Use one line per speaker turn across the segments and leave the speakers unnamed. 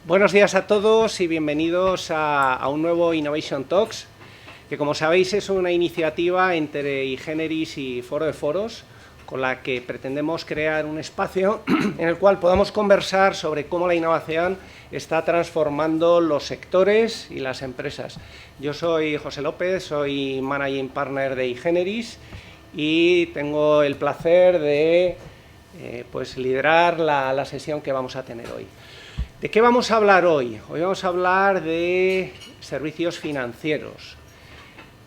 Buenos días a todos y bienvenidos a un nuevo Innovation Talks, que como sabéis es una iniciativa entre iGeneris y Foro de Foros, con la que pretendemos crear un espacio en el cual podamos conversar sobre cómo la innovación está transformando los sectores y las empresas. Yo soy José López, soy Managing Partner de iGeneris y tengo el placer de liderar la sesión que vamos a tener hoy. ¿De qué vamos a hablar hoy? Hoy vamos a hablar de servicios financieros,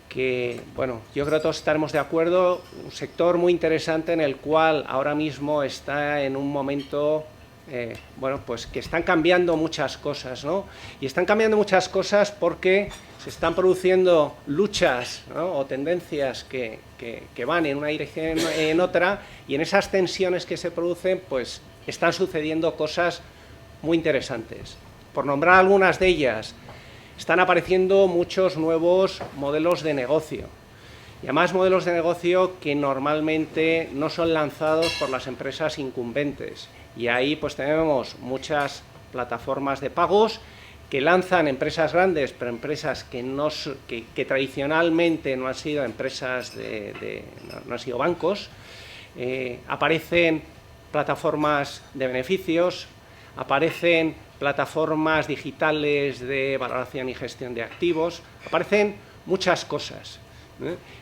que, bueno, yo creo que todos estaremos de acuerdo, un sector muy interesante en el cual ahora mismo está en un momento, que están cambiando muchas cosas, ¿no? Y están cambiando muchas cosas porque se están produciendo luchas, ¿no? O tendencias que van en una dirección en otra, y en esas tensiones que se producen, pues están sucediendo cosas muy interesantes. Por nombrar algunas de ellas, están apareciendo muchos nuevos modelos de negocio, y además modelos de negocio que normalmente no son lanzados por las empresas incumbentes, y ahí pues tenemos muchas plataformas de pagos que lanzan empresas grandes, pero empresas que tradicionalmente no han sido empresas no han sido bancos. Aparecen plataformas de beneficios, aparecen plataformas digitales de valoración y gestión de activos, aparecen muchas cosas.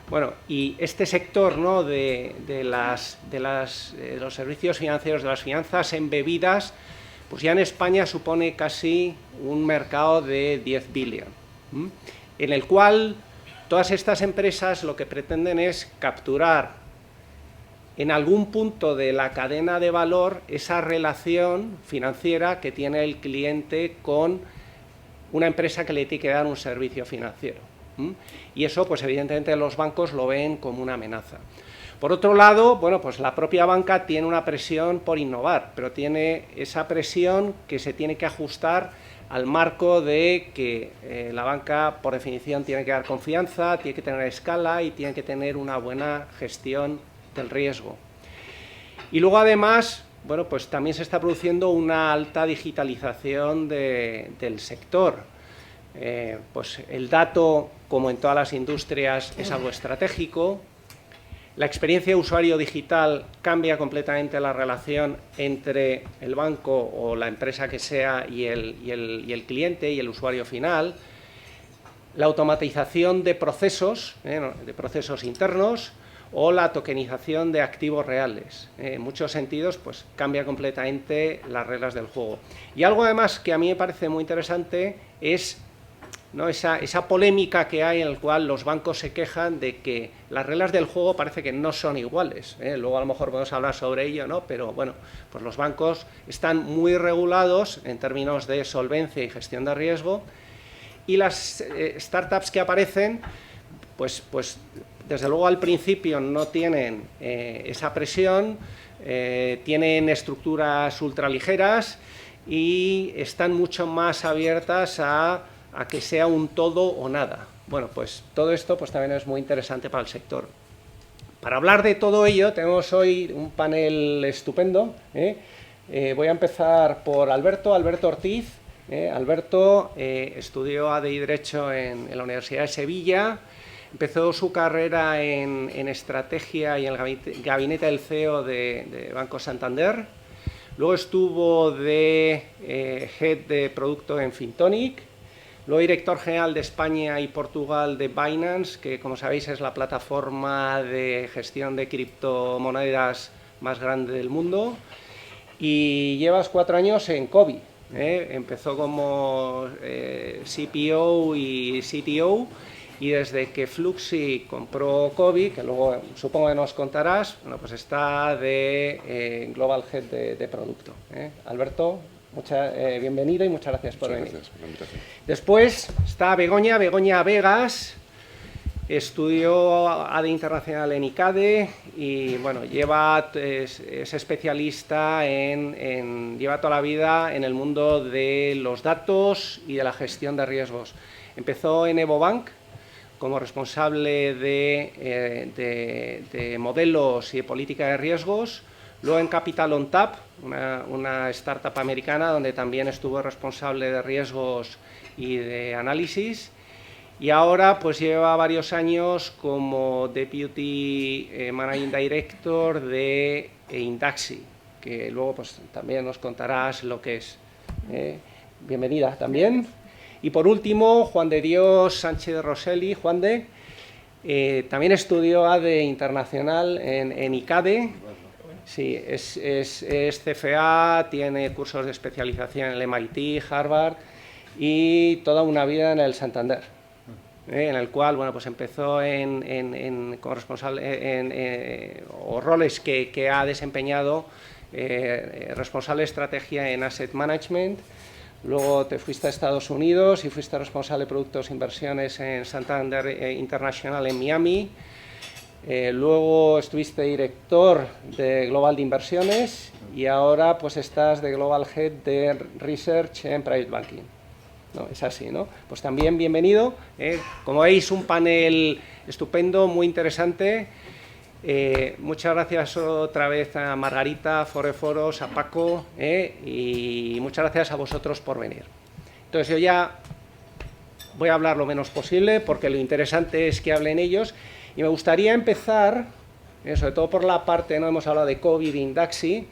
Bueno, y este sector, ¿no?, de los servicios financieros, de las finanzas embebidas, pues ya en España supone casi un mercado de 10 billion, en el cual todas estas empresas lo que pretenden es capturar en algún punto de la cadena de valor esa relación financiera que tiene el cliente con una empresa que le tiene que dar un servicio financiero. Y eso, pues evidentemente los bancos lo ven como una amenaza. Por otro lado, bueno, pues la propia banca tiene una presión por innovar, pero tiene esa presión que se tiene que ajustar al marco de que la banca, por definición, tiene que dar confianza, tiene que tener escala y tiene que tener una buena gestión del riesgo. Y luego, además, bueno, pues también se está produciendo una alta digitalización del sector. Pues el dato, como en todas las industrias, es algo estratégico. La experiencia de usuario digital cambia completamente la relación entre el banco o la empresa que sea y el cliente y el usuario final. La automatización de procesos internos, o la tokenización de activos reales. En muchos sentidos, pues cambia completamente las reglas del juego. Y algo además que a mí me parece muy interesante es, ¿no?, esa polémica que hay en la cual los bancos se quejan de que las reglas del juego parece que no son iguales. Luego a lo mejor podemos hablar sobre ello, ¿no? Pero bueno, pues los bancos están muy regulados en términos de solvencia y gestión de riesgo, y las startups que aparecen, pues desde luego al principio no tienen esa presión, tienen estructuras ultraligeras y están mucho más abiertas a que sea un todo o nada. Bueno, pues todo esto pues también es muy interesante para el sector. Para hablar de todo ello tenemos hoy un panel estupendo. Voy a empezar por Alberto Ortiz. Alberto estudió AD y Derecho en la Universidad de Sevilla. Empezó su carrera en estrategia y en el gabinete del CEO de Banco Santander. Luego estuvo de Head de Producto en Fintonic. Luego director general de España y Portugal de Binance, que como sabéis es la plataforma de gestión de criptomonedas más grande del mundo. Y llevas 4 años en Cobee. Empezó como CPO y CTO. Y desde que Fluxy compró Cobee, que luego supongo que nos contarás, bueno, pues está de Global Head de Producto. Alberto, bienvenido y muchas gracias por venir.
Gracias por la invitación.
Después está Begoña Vegas, estudió AD Internacional en ICADE y bueno, es especialista lleva toda la vida en el mundo de los datos y de la gestión de riesgos. Empezó en EvoBank como responsable de modelos y de política de riesgos. luego en Capital on Tap, una startup americana donde también estuvo responsable de riesgos y de análisis, y ahora pues lleva varios años como Deputy Managing Director de Indaxi, que luego pues también nos contarás lo que es. Bienvenida también. Y por último, Juan de Dios Sánchez Rosselli. Juan de, también estudió ADE Internacional en ICADE. Sí, es CFA, tiene cursos de especialización en el MIT, Harvard y toda una vida en el Santander. En el cual, bueno, pues empezó como responsable o roles que ha desempeñado, responsable de estrategia en Asset Management, luego te fuiste a Estados Unidos y fuiste responsable de productos e inversiones en Santander International en Miami, luego estuviste director de Global de Inversiones y ahora pues estás de Global Head de Research en Private Banking. No, es así, ¿no? Pues también bienvenido. Como veis, un panel estupendo, muy interesante. Muchas gracias otra vez a Margarita, Foro de Foros, a Paco, y muchas gracias a vosotros por venir. Entonces yo ya voy a hablar lo menos posible porque lo interesante es que hablen ellos y me gustaría empezar, sobre todo por la parte, no hemos hablado de COVID y Indaxi,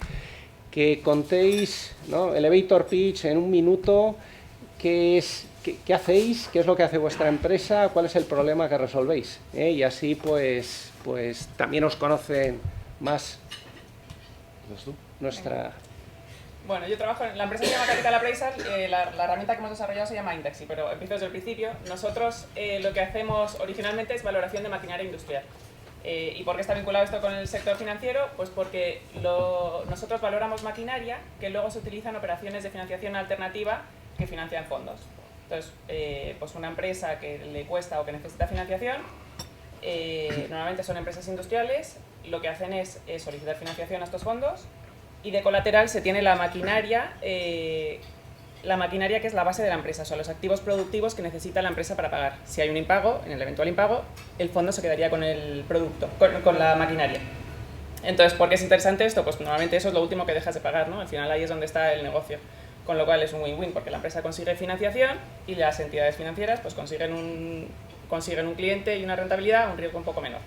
que contéis, ¿no?, elevator pitch en un minuto. ¿Qué hacéis? ¿Qué es lo que hace vuestra empresa? ¿Cuál es el problema que resolvéis? Y así, pues también os conocen más nuestra...
Bueno, yo trabajo en la empresa que se llama Capital Appraisal. La herramienta que hemos desarrollado se llama Indaxi, pero empiezo desde el principio. Nosotros lo que hacemos originalmente es valoración de maquinaria industrial. ¿Y por qué está vinculado esto con el sector financiero? Pues porque nosotros valoramos maquinaria que luego se utiliza en operaciones de financiación alternativa que financian fondos. Entonces, pues una empresa que le cuesta o que necesita financiación, normalmente son empresas industriales, lo que hacen es solicitar financiación a estos fondos y de colateral se tiene la maquinaria que es la base de la empresa, son los activos productivos que necesita la empresa para pagar. Si hay un impago, en el eventual impago, el fondo se quedaría con el producto, con la maquinaria. Entonces, ¿por qué es interesante esto? Pues normalmente eso es lo último que dejas de pagar, ¿no? Al final ahí es donde está el negocio. Con lo cual es un win-win porque la empresa consigue financiación y las entidades financieras pues consiguen un cliente y una rentabilidad a un riesgo un poco menor.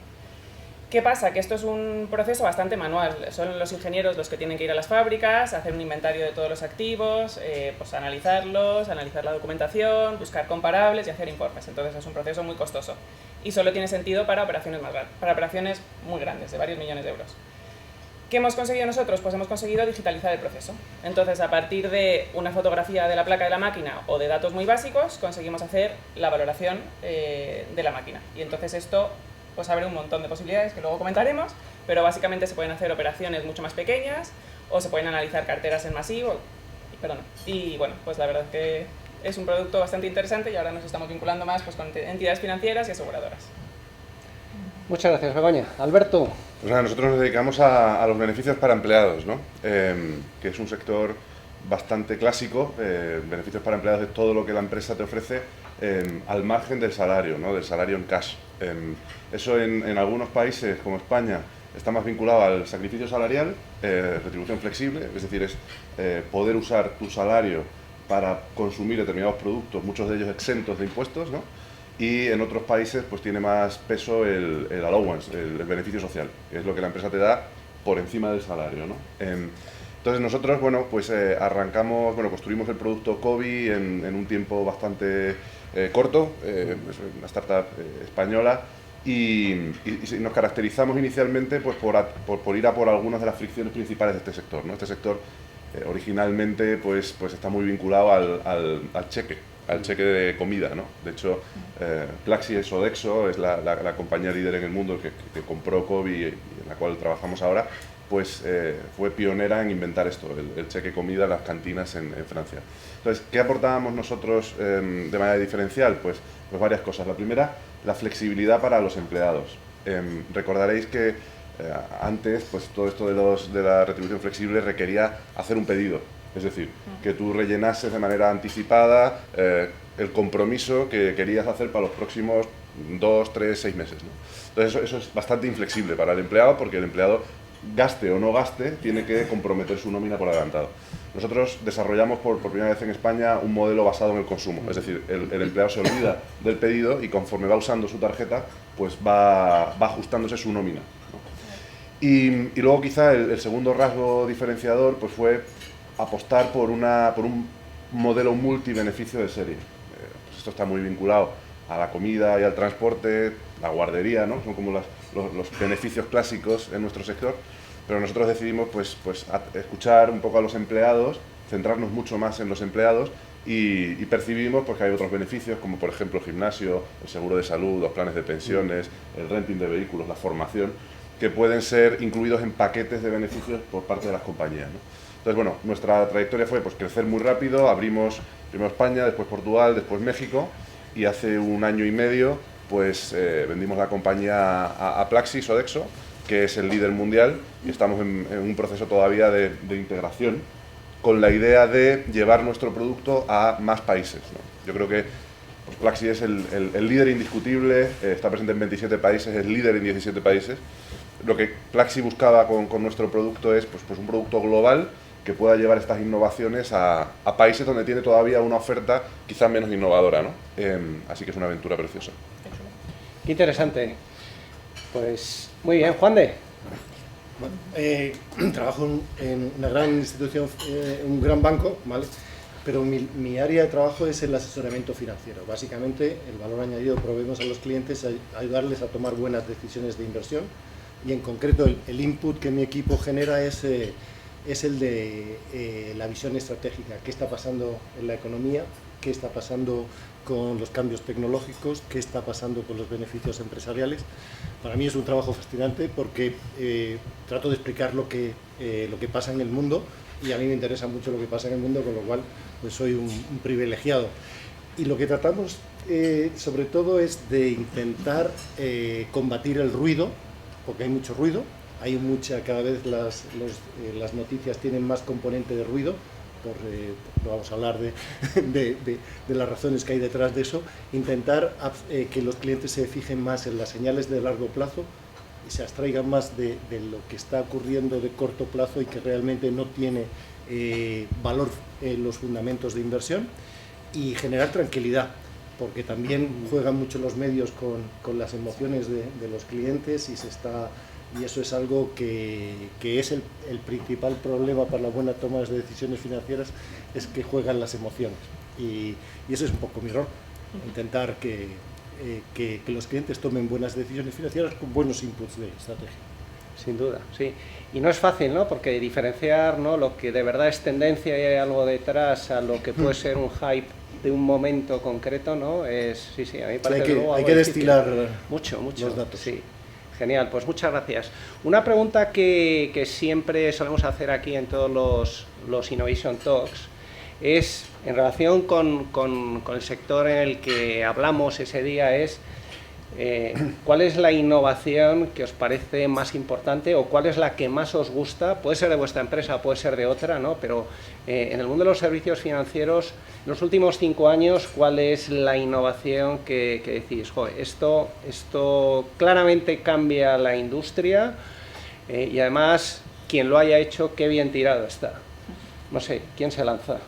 ¿Qué pasa? Que esto es un proceso bastante manual. Son los ingenieros los que tienen que ir a las fábricas, hacer un inventario de todos los activos, pues analizarlos, analizar la documentación, buscar comparables y hacer informes. Entonces es un proceso muy costoso y solo tiene sentido para operaciones muy grandes, de varios millones de euros. ¿Qué hemos conseguido nosotros? Pues hemos conseguido digitalizar el proceso. Entonces, a partir de una fotografía de la placa de la máquina o de datos muy básicos, conseguimos hacer la valoración de la máquina. Y entonces esto pues abre un montón de posibilidades que luego comentaremos, pero básicamente se pueden hacer operaciones mucho más pequeñas o se pueden analizar carteras en masivo. Y bueno, pues la verdad es que es un producto bastante interesante y ahora nos estamos vinculando más pues, con entidades financieras y aseguradoras.
Muchas gracias, Begoña. Alberto.
Pues nada, nosotros nos dedicamos a los beneficios para empleados, ¿no? Que es un sector bastante clásico. Beneficios para empleados es todo lo que la empresa te ofrece al margen del salario, ¿no? Del salario en cash. Eso en algunos países como España está más vinculado al sacrificio salarial, retribución flexible, es decir, es poder usar tu salario para consumir determinados productos, muchos de ellos exentos de impuestos, ¿no? Y en otros países pues tiene más peso el allowance, el beneficio social, que es lo que la empresa te da por encima del salario, ¿no? Entonces nosotros, bueno, pues construimos el producto Covi en un tiempo bastante corto, es una startup española, y nos caracterizamos inicialmente pues por ir a por algunas de las fricciones principales de este sector, ¿no? Este sector originalmente pues está muy vinculado al cheque de comida, ¿no? De hecho, Plaxi Sodexo es la compañía líder en el mundo que compró Covi y en la cual trabajamos ahora, pues fue pionera en inventar esto, el cheque comida en las cantinas en Francia. Entonces, ¿qué aportábamos nosotros de manera diferencial? Pues varias cosas. La primera, la flexibilidad para los empleados. Recordaréis que antes, pues todo esto de la retribución flexible requería hacer un pedido. Es decir, que tú rellenases de manera anticipada el compromiso que querías hacer para los próximos 2, 3, 6 meses, ¿no? Entonces eso es bastante inflexible para el empleado porque el empleado gaste o no gaste, tiene que comprometer su nómina por adelantado. Nosotros desarrollamos por primera vez en España un modelo basado en el consumo, es decir, el empleado se olvida del pedido y conforme va usando su tarjeta, pues va ajustándose su nómina, ¿no? Y luego quizá el segundo rasgo diferenciador pues fue apostar por un modelo multibeneficio de serie. Pues esto está muy vinculado a la comida y al transporte, la guardería, ¿no? Son como los beneficios clásicos en nuestro sector, pero nosotros decidimos pues escuchar un poco a los empleados, centrarnos mucho más en los empleados y percibimos pues, que hay otros beneficios, como por ejemplo el gimnasio, el seguro de salud, los planes de pensiones, el renting de vehículos, la formación, que pueden ser incluidos en paquetes de beneficios por parte de las compañías, ¿no? Entonces, bueno, nuestra trayectoria fue pues, crecer muy rápido, abrimos primero España, después Portugal, después México, y hace 1 año y medio pues vendimos la compañía a Plaxi Sodexo, que es el líder mundial, y estamos en un proceso todavía de integración con la idea de llevar nuestro producto a más países, ¿no? Yo creo que pues, Plaxi es el líder indiscutible, está presente en 27 países, es líder en 17 países. Lo que Plaxi buscaba con nuestro producto es pues un producto global que pueda llevar estas innovaciones a países donde tiene todavía una oferta quizá menos innovadora, ¿no? Así que es una aventura preciosa.
Qué interesante. Pues muy bien, Juan de.
Bueno, trabajo en una gran institución, un gran banco, ¿vale? Pero mi área de trabajo es el asesoramiento financiero. Básicamente, el valor añadido que proveemos a los clientes es ayudarles a tomar buenas decisiones de inversión, y en concreto el input que mi equipo genera es el de la visión estratégica. ¿Qué está pasando en la economía? ¿Qué está pasando con los cambios tecnológicos? ¿Qué está pasando con los beneficios empresariales? Para mí es un trabajo fascinante porque trato de explicar lo que pasa en el mundo, y a mí me interesa mucho lo que pasa en el mundo, con lo cual pues soy un privilegiado. Y lo que tratamos sobre todo es de intentar combatir el ruido, porque hay mucho ruido, cada vez las noticias tienen más componente de ruido, vamos a hablar de las razones que hay detrás de eso. Intentar que los clientes se fijen más en las señales de largo plazo y se abstraigan más de lo que está ocurriendo de corto plazo y que realmente no tiene valor en los fundamentos de inversión, y generar tranquilidad, porque también juegan mucho los medios con las emociones de los clientes, y eso es algo que es el principal problema para la buena toma de decisiones financieras, es que juegan las emociones, y eso es un poco mi rol, intentar que los clientes tomen buenas decisiones financieras con buenos inputs de estrategia.
Sin duda, sí. Y no es fácil, ¿no? Porque diferenciar, ¿no?, lo que de verdad es tendencia y hay algo detrás a lo que puede ser un hype de un momento concreto, ¿no? Sí, a mí me parece
hay que destilar
mucho
los datos.
Sí. Genial, pues muchas gracias. Una pregunta que siempre solemos hacer aquí en todos los Innovation Talks es, en relación con el sector en el que hablamos ese día, es ¿cuál es la innovación que os parece más importante, o cuál es la que más os gusta? Puede ser de vuestra empresa, puede ser de otra, ¿no? Pero en el mundo de los servicios financieros, en los últimos 5 años, ¿cuál es la innovación que decís, joder, esto claramente cambia la industria, y además, quien lo haya hecho, qué bien tirado está? No sé, ¿quién se lanza?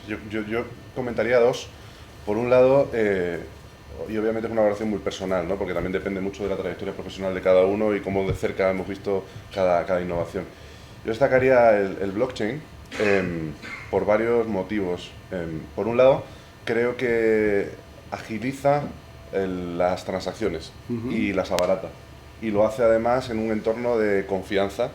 Yo comentaría dos. Por un lado, y obviamente es una valoración muy personal, ¿no? Porque también depende mucho de la trayectoria profesional de cada uno y cómo de cerca hemos visto cada innovación. Yo destacaría el blockchain por varios motivos. Por un lado, creo que agiliza las transacciones y las abarata, y lo hace además en un entorno de confianza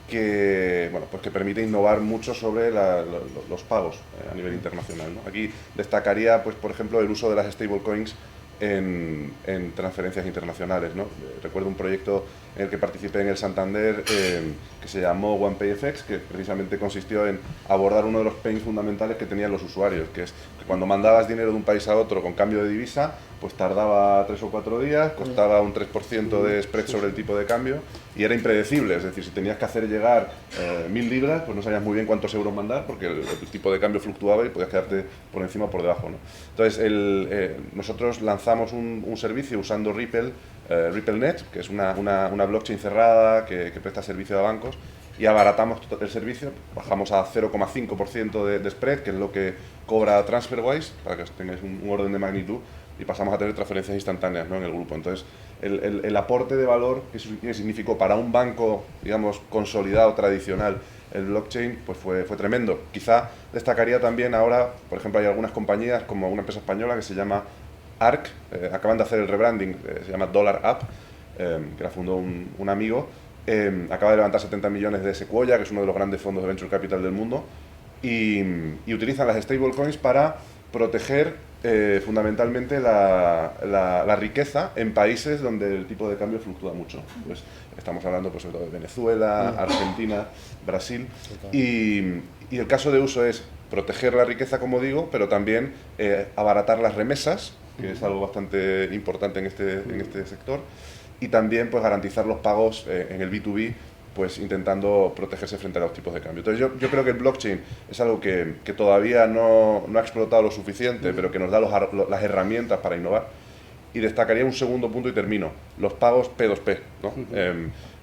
que permite innovar mucho sobre los pagos a nivel internacional, ¿no? Aquí destacaría, pues, por ejemplo, el uso de las stablecoins en transferencias internacionales, ¿no? Recuerdo un proyecto en el que participé en el Santander que se llamó OnePayFX, que precisamente consistió en abordar uno de los pains fundamentales que tenían los usuarios, que es que cuando mandabas dinero de un país a otro con cambio de divisa, pues tardaba 3 o 4 días, costaba un 3% de spread sobre el tipo de cambio y era impredecible. Es decir, si tenías que hacer llegar 1.000 libras, pues no sabías muy bien cuántos euros mandar, porque el tipo de cambio fluctuaba y podías quedarte por encima o por debajo, ¿no? Entonces, nosotros lanzamos un servicio usando Ripple RippleNet, que es una blockchain cerrada que presta servicio a bancos, y abaratamos el servicio, bajamos a 0,5% de spread, que es lo que cobra TransferWise, para que os tengáis un orden de magnitud, y pasamos a tener transferencias instantáneas, ¿no?, en el grupo. Entonces, el aporte de valor que significó para un banco, digamos, consolidado, tradicional, el blockchain, pues fue tremendo. Quizá destacaría también ahora, por ejemplo, hay algunas compañías, como una empresa española que se llama ARC, acaban de hacer el rebranding, se llama Dollar App, que la fundó un amigo. Acaba de levantar 70 millones de Sequoia, que es uno de los grandes fondos de Venture Capital del mundo, y utilizan las stablecoins para proteger fundamentalmente la riqueza en países donde el tipo de cambio fluctúa mucho. Pues estamos hablando, pues, sobre todo de Venezuela, Argentina, Brasil, y el caso de uso es proteger la riqueza, como digo, pero también abaratar las remesas, que es algo bastante importante en este sector, y también, pues, garantizar los pagos en el B2B, pues intentando protegerse frente a los tipos de cambio. Entonces yo creo que el blockchain es algo que todavía no ha explotado lo suficiente, pero que nos da las herramientas para innovar. Y destacaría un segundo punto y termino, los pagos P2P, ¿no?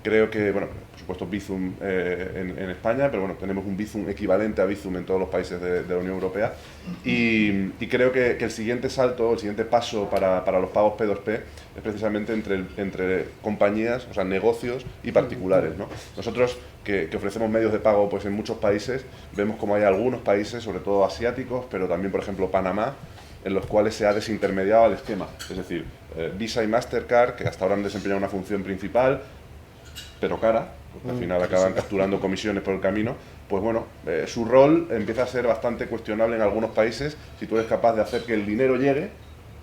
Creo que, bueno, por supuesto Bizum en España, pero bueno, tenemos un Bizum equivalente a Bizum en todos los países de la Unión Europea, y creo que el siguiente salto, el siguiente paso para los pagos P2P es precisamente entre compañías, o sea, negocios y particulares, ¿no? Nosotros que ofrecemos medios de pago, pues, en muchos países, vemos como hay algunos países, sobre todo asiáticos, pero también, por ejemplo, Panamá, en los cuales se ha desintermediado el esquema. Es decir, Visa y Mastercard, que hasta ahora han desempeñado una función principal, pero cara, porque al final acaban capturando comisiones por el camino, pues bueno, su rol empieza a ser bastante cuestionable en algunos países si tú eres capaz de hacer que el dinero llegue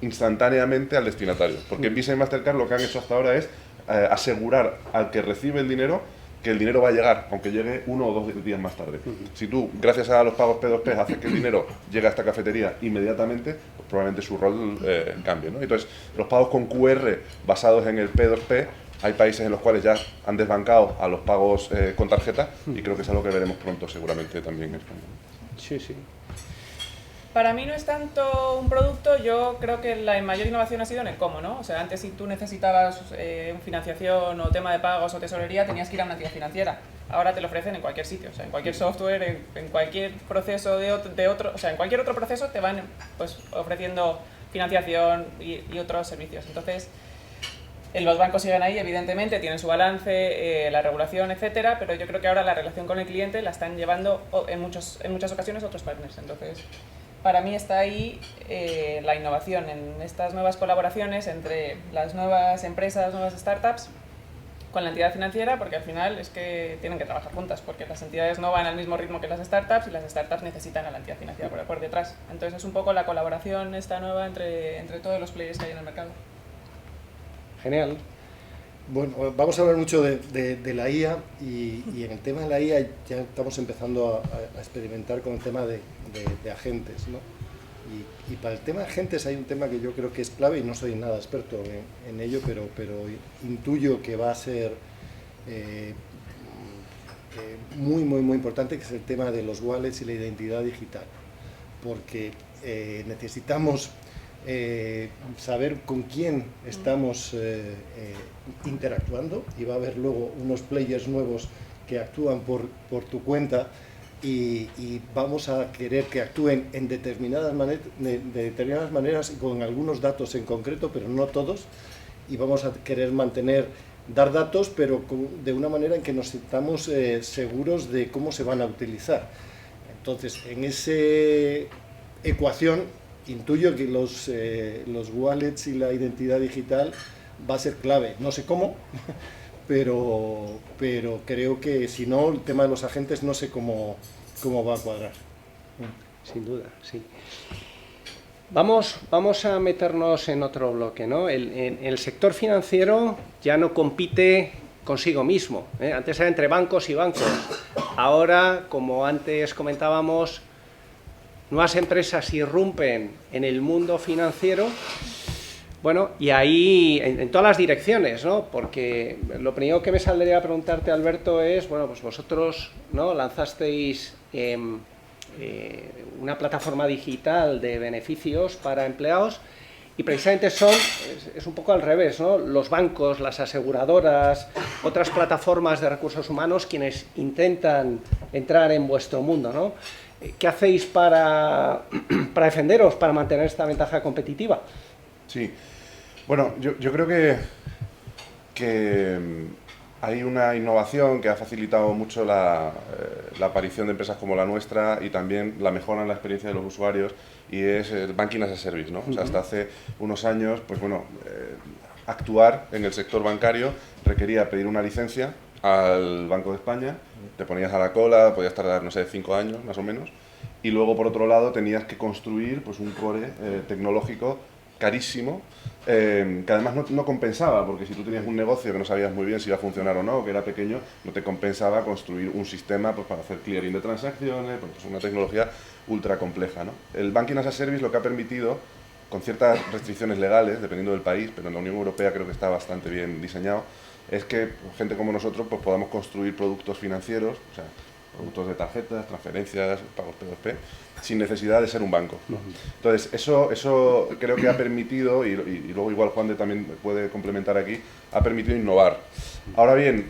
instantáneamente al destinatario. Porque Visa y Mastercard lo que han hecho hasta ahora es asegurar al que recibe el dinero que el dinero va a llegar, aunque llegue 1 o 2 días más tarde. Si tú, gracias a los pagos P2P, haces que el dinero llegue a esta cafetería inmediatamente, pues probablemente su rol cambie, ¿no? Entonces, los pagos con QR basados en el P2P, hay países en los cuales ya han desbancado a los pagos con tarjeta, y creo que es algo que veremos pronto seguramente también en España.
Sí, sí.
Para mí no es tanto un producto, yo creo que la mayor innovación ha sido en el cómo, ¿no? O sea, antes, si tú necesitabas financiación o tema de pagos o tesorería, tenías que ir a una entidad financiera. Ahora te lo ofrecen en cualquier sitio, o sea, en cualquier software, en cualquier proceso de otro, o sea, en cualquier otro proceso te van, pues, ofreciendo financiación y otros servicios. Entonces, los bancos siguen ahí, evidentemente, tienen su balance, la regulación, etcétera, pero yo creo que ahora la relación con el cliente la están llevando en muchas ocasiones otros partners. Entonces, para mí está ahí la innovación en estas nuevas colaboraciones entre las nuevas empresas, nuevas startups, con la entidad financiera, porque al final es que tienen que trabajar juntas, porque las entidades no van al mismo ritmo que las startups, y las startups necesitan a la entidad financiera por detrás. Entonces es un poco la colaboración esta nueva entre todos los players que hay en el mercado.
Genial.
Bueno, vamos a hablar mucho de la IA, y en el tema de la IA ya estamos empezando a experimentar con el tema de agentes, ¿no? Y para el tema de agentes hay un tema que yo creo que es clave, y no soy nada experto en ello, pero intuyo que va a ser muy importante, que es el tema de los wallets y la identidad digital, porque necesitamos saber con quién estamos interactuando, y va a haber luego unos players nuevos que actúan por tu cuenta, y vamos a querer que actúen en determinadas maneras y con algunos datos en concreto, pero no todos, y vamos a querer dar datos, pero de una manera en que nos sintamos seguros de cómo se van a utilizar. Entonces, en esa ecuación, intuyo que los wallets y la identidad digital va a ser clave. No sé cómo, pero creo que si no, el tema de los agentes no sé cómo va a cuadrar.
Sin duda, sí. Vamos a meternos en otro bloque, ¿no? El sector financiero ya no compite consigo mismo, ¿eh? Antes era entre bancos y bancos. Ahora, como antes comentábamos, nuevas empresas irrumpen en el mundo financiero. Bueno, y ahí en todas las direcciones, ¿no? Porque lo primero que me saldría a preguntarte, Alberto, es, bueno, pues vosotros, ¿no?, lanzasteis una plataforma digital de beneficios para empleados, Y precisamente es un poco al revés, ¿no? Los bancos, las aseguradoras, otras plataformas de recursos humanos quienes intentan entrar en vuestro mundo, ¿no? ¿Qué hacéis para defenderos, para mantener esta ventaja competitiva?
Sí, bueno, yo creo que hay una innovación que ha facilitado mucho la aparición de empresas como la nuestra y también la mejora en la experiencia de los usuarios, y es el Banking as a Service, ¿no? O sea, hasta hace unos años, pues bueno, actuar en el sector bancario requería pedir una licencia al Banco de España, te ponías a la cola, podías tardar, no sé, 5 años más o menos, y luego por otro lado tenías que construir pues un core tecnológico carísimo, que además no compensaba, porque si tú tenías un negocio que no sabías muy bien si iba a funcionar o no, o que era pequeño, no te compensaba construir un sistema pues, para hacer clearing de transacciones, pues una tecnología ultra compleja, ¿no? El Banking as a Service lo que ha permitido, con ciertas restricciones legales, dependiendo del país, pero en la Unión Europea creo que está bastante bien diseñado, es que gente como nosotros pues, podamos construir productos financieros, o sea, productos de tarjetas, transferencias, pagos P2P, sin necesidad de ser un banco, ¿no? Entonces, eso creo que ha permitido, y luego igual Juan de también puede complementar aquí, ha permitido innovar. Ahora bien,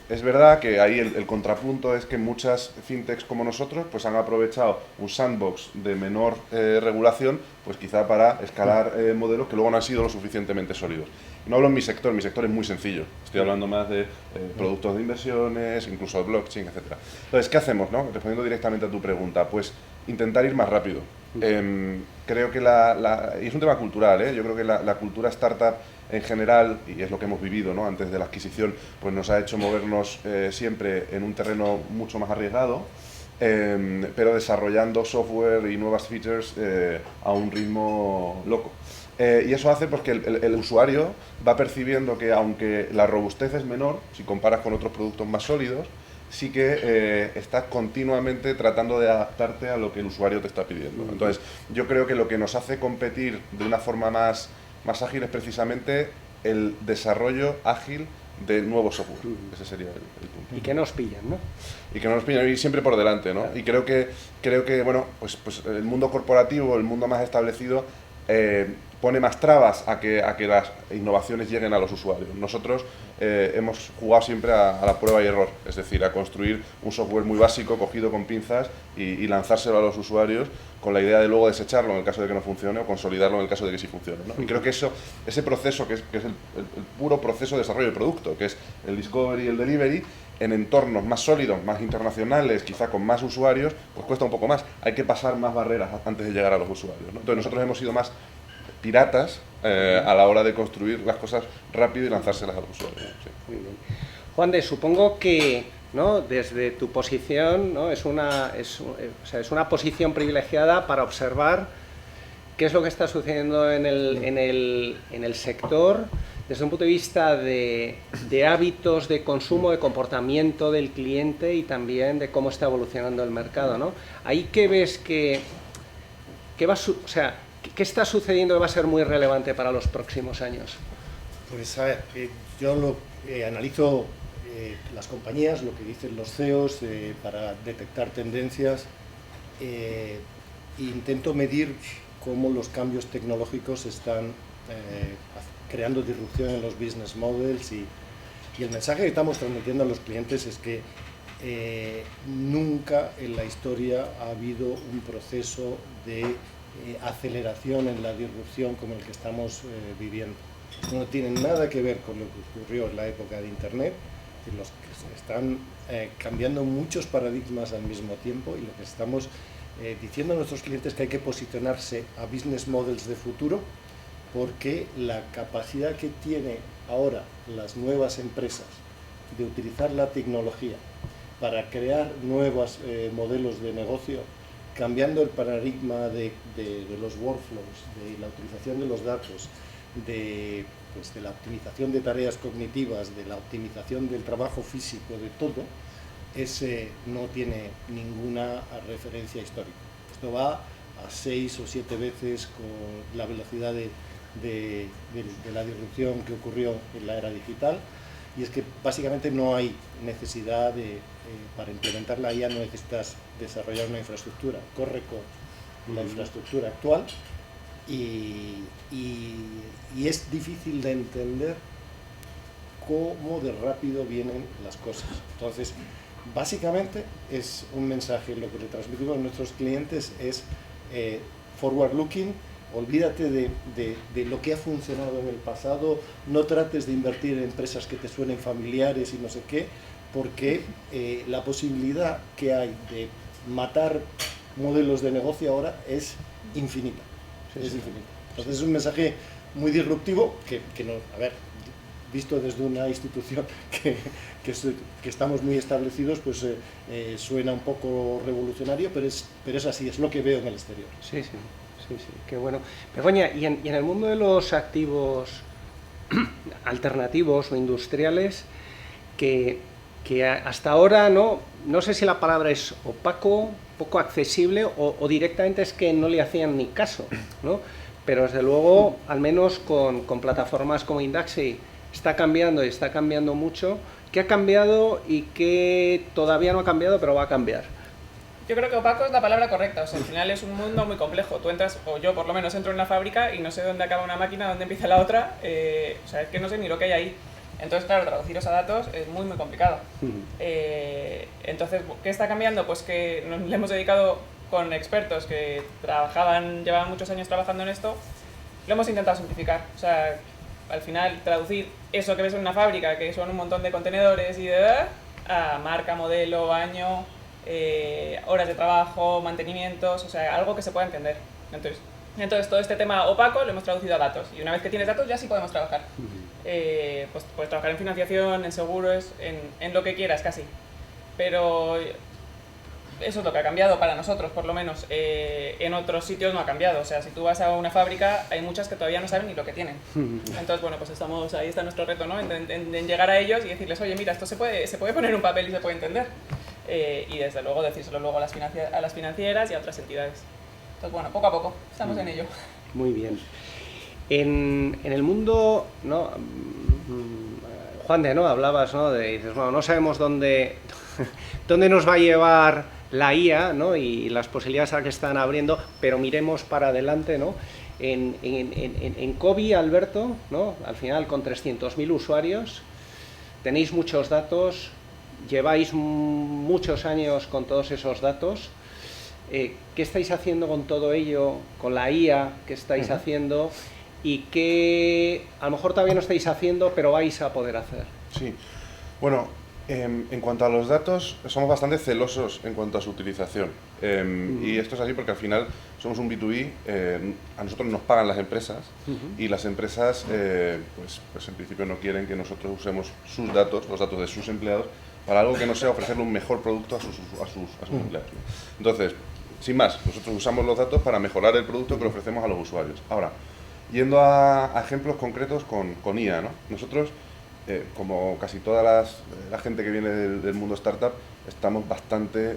es verdad que ahí el contrapunto es que muchas fintechs como nosotros pues han aprovechado un sandbox de menor regulación, pues quizá para escalar modelos que luego no han sido lo suficientemente sólidos. No hablo en mi sector es muy sencillo. Estoy hablando más de productos de inversiones, incluso blockchain, etc. Entonces, ¿qué hacemos, no? Respondiendo directamente a tu pregunta, pues intentar ir más rápido. Creo que y es un tema cultural, ¿eh? Yo creo que la cultura startup en general, y es lo que hemos vivido, ¿no? Antes de la adquisición, pues nos ha hecho movernos siempre en un terreno mucho más arriesgado, pero desarrollando software y nuevas features a un ritmo loco. Y eso hace pues, que el usuario va percibiendo que aunque la robustez es menor, si comparas con otros productos más sólidos, sí que estás continuamente tratando de adaptarte a lo que el usuario te está pidiendo. Entonces, yo creo que lo que nos hace competir de una forma más ágil es precisamente el desarrollo ágil de nuevo software. Ese sería el punto.
Y que nos pillan, ¿no?
Y que no nos pillan, ir siempre por delante, ¿no? Y creo que bueno, pues el mundo corporativo, el mundo más establecido, pone más trabas a que las innovaciones lleguen a los usuarios. Nosotros hemos jugado siempre a la prueba y error, es decir, a construir un software muy básico, cogido con pinzas y lanzárselo a los usuarios con la idea de luego desecharlo en el caso de que no funcione o consolidarlo en el caso de que sí funcione, ¿no? Y creo que ese proceso, que es el puro proceso de desarrollo de producto, que es el discovery y el delivery, en entornos más sólidos, más internacionales, quizá con más usuarios, pues cuesta un poco más. Hay que pasar más barreras antes de llegar a los usuarios, ¿no? Entonces nosotros hemos sido más piratas a la hora de construir las cosas rápido y lanzárselas a los usuarios. Sí.
Muy bien. Juan de, supongo que, ¿no?, desde tu posición, ¿no?, es una posición privilegiada para observar qué es lo que está sucediendo en el sector desde un punto de vista de hábitos de consumo, de comportamiento del cliente y también de cómo está evolucionando el mercado, ¿no? Ahí que ves que ¿qué está sucediendo que va a ser muy relevante para los próximos años?
Pues a ver, yo analizo las compañías, lo que dicen los CEOs para detectar tendencias, e intento medir cómo los cambios tecnológicos están creando disrupción en los business models y el mensaje que estamos transmitiendo a los clientes es que nunca en la historia ha habido un proceso de aceleración en la disrupción como el que estamos viviendo. No tiene nada que ver con lo que ocurrió en la época de Internet, en los que se están cambiando muchos paradigmas al mismo tiempo, y lo que estamos diciendo a nuestros clientes es que hay que posicionarse a business models de futuro, porque la capacidad que tiene ahora las nuevas empresas de utilizar la tecnología para crear nuevos modelos de negocio, cambiando el paradigma de los workflows, de la utilización de los datos, de la optimización de tareas cognitivas, de la optimización del trabajo físico, de todo, no tiene ninguna referencia histórica. Esto va a 6 o 7 veces con la velocidad de la disrupción que ocurrió en la era digital, y es que básicamente no hay necesidad para implementar la IA no necesitas desarrollar una infraestructura, corre con la infraestructura actual y es difícil de entender cómo de rápido vienen las cosas. Entonces, básicamente es un mensaje, lo que le transmitimos a nuestros clientes es forward looking, olvídate de lo que ha funcionado en el pasado, no trates de invertir en empresas que te suenen familiares y no sé qué, porque la posibilidad que hay de matar modelos de negocio ahora es infinita. Es infinita. Entonces es un mensaje muy disruptivo que no, a ver, visto desde una institución que estamos muy establecidos, pues suena un poco revolucionario, pero es así, es lo que veo en el exterior.
Sí, qué bueno. Begoña, y en el mundo de los activos alternativos o industriales, que hasta ahora no sé si la palabra es opaco, poco accesible o directamente es que no le hacían ni caso, ¿no? Pero desde luego, al menos con plataformas como Indaxi, está cambiando y está cambiando mucho. ¿Qué ha cambiado y qué todavía no ha cambiado pero va a cambiar?
Yo creo que opaco es la palabra correcta, o sea, al final es un mundo muy complejo. Tú entras, o yo por lo menos entro en una fábrica y no sé dónde acaba una máquina, dónde empieza la otra, o sea, es que no sé ni lo que hay ahí. Entonces, claro, traduciros a datos es muy, muy complicado. Entonces, ¿qué está cambiando? Pues que nos le hemos dedicado con expertos que llevaban muchos años trabajando en esto, lo hemos intentado simplificar. O sea, al final, traducir eso que ves en una fábrica, que son un montón de contenedores a marca, modelo, año, horas de trabajo, mantenimientos, o sea, algo que se pueda entender. Entonces todo este tema opaco lo hemos traducido a datos, y una vez que tienes datos ya sí podemos trabajar. Pues puedes trabajar en financiación, en seguros, en lo que quieras casi. Pero eso es lo que ha cambiado para nosotros, por lo menos. En otros sitios no ha cambiado. O sea, si tú vas a una fábrica, hay muchas que todavía no saben ni lo que tienen. Entonces, bueno, pues ahí está nuestro reto, ¿no? En llegar a ellos y decirles, oye, mira, esto se puede poner en un papel y se puede entender. Y desde luego decírselo luego a las financieras y a otras entidades. Entonces, bueno, poco a poco, estamos en ello.
Muy bien. En el mundo, ¿no? Juan de, ¿no? Hablabas, ¿no? Dices, bueno, no sabemos dónde nos va a llevar la IA, ¿no? Y las posibilidades a las que están abriendo, pero miremos para adelante, ¿no? En COVID, Alberto, ¿no? Al final con 300.000 usuarios, tenéis muchos datos, lleváis muchos años con todos esos datos. ¿Qué estáis haciendo con todo ello, con la IA? ¿Qué estáis haciendo? Y qué a lo mejor todavía no estáis haciendo, pero vais a poder hacer.
Sí, bueno, en cuanto a los datos, somos bastante celosos en cuanto a su utilización. Y esto es así porque al final somos un B2B, a nosotros nos pagan las empresas y las empresas, pues en principio no quieren que nosotros usemos sus datos, los datos de sus empleados, para algo que no sea ofrecerle un mejor producto a sus empleados, ¿no? Entonces, sin más, nosotros usamos los datos para mejorar el producto que le ofrecemos a los usuarios. Ahora, yendo a ejemplos concretos con IA, ¿no? Nosotros, como casi toda la gente que viene del mundo startup, estamos bastante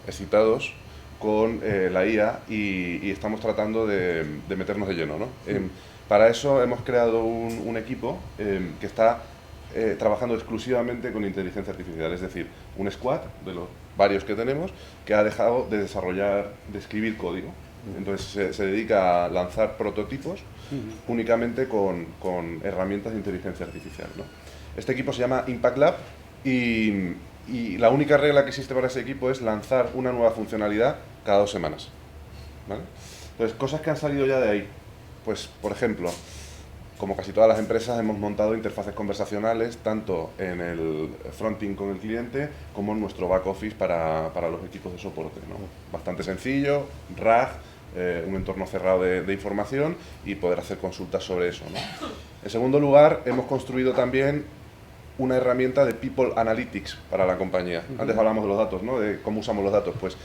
excitados con la IA y estamos tratando de meternos de lleno, ¿no? Para eso hemos creado un equipo que está trabajando exclusivamente con inteligencia artificial, es decir, un squad de los varios que tenemos que ha dejado de escribir código. Entonces se dedica a lanzar prototipos únicamente con herramientas de inteligencia artificial, ¿no? Este equipo se llama Impact Lab y la única regla que existe para ese equipo es lanzar una nueva funcionalidad cada 2 semanas, ¿vale? Entonces, cosas que han salido ya de ahí, pues por ejemplo, como casi todas las empresas hemos montado interfaces conversacionales tanto en el fronting con el cliente como en nuestro back office para los equipos de soporte, ¿no? Bastante sencillo, RAG, un entorno cerrado de información y poder hacer consultas sobre eso, ¿no? En segundo lugar, hemos construido también una herramienta de People Analytics para la compañía. Antes hablamos de los datos, ¿no? De cómo usamos los datos. Pues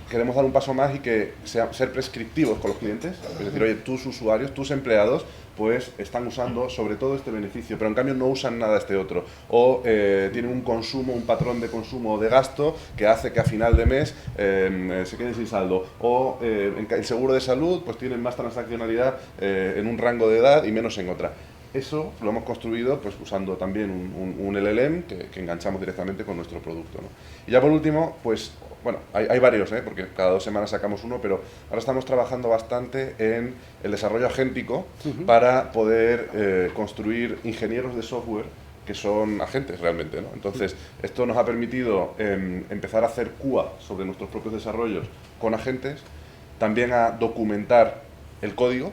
queremos dar un paso más y ser prescriptivos con los clientes. Es decir, oye, tus usuarios, tus empleados, pues están usando sobre todo este beneficio, pero en cambio no usan nada este otro. O tienen un patrón de consumo o de gasto que hace que a final de mes se queden sin saldo. O en el seguro de salud, pues tienen más transaccionalidad en un rango de edad y menos en otra. Eso lo hemos construido pues usando también un LLM que enganchamos directamente con nuestro producto, ¿no? Y ya por último, pues bueno, hay varios, porque cada 2 semanas sacamos uno, pero ahora estamos trabajando bastante en el desarrollo agéntico para poder construir ingenieros de software que son agentes realmente, ¿no? Entonces, esto nos ha permitido empezar a hacer QA sobre nuestros propios desarrollos con agentes, también a documentar el código,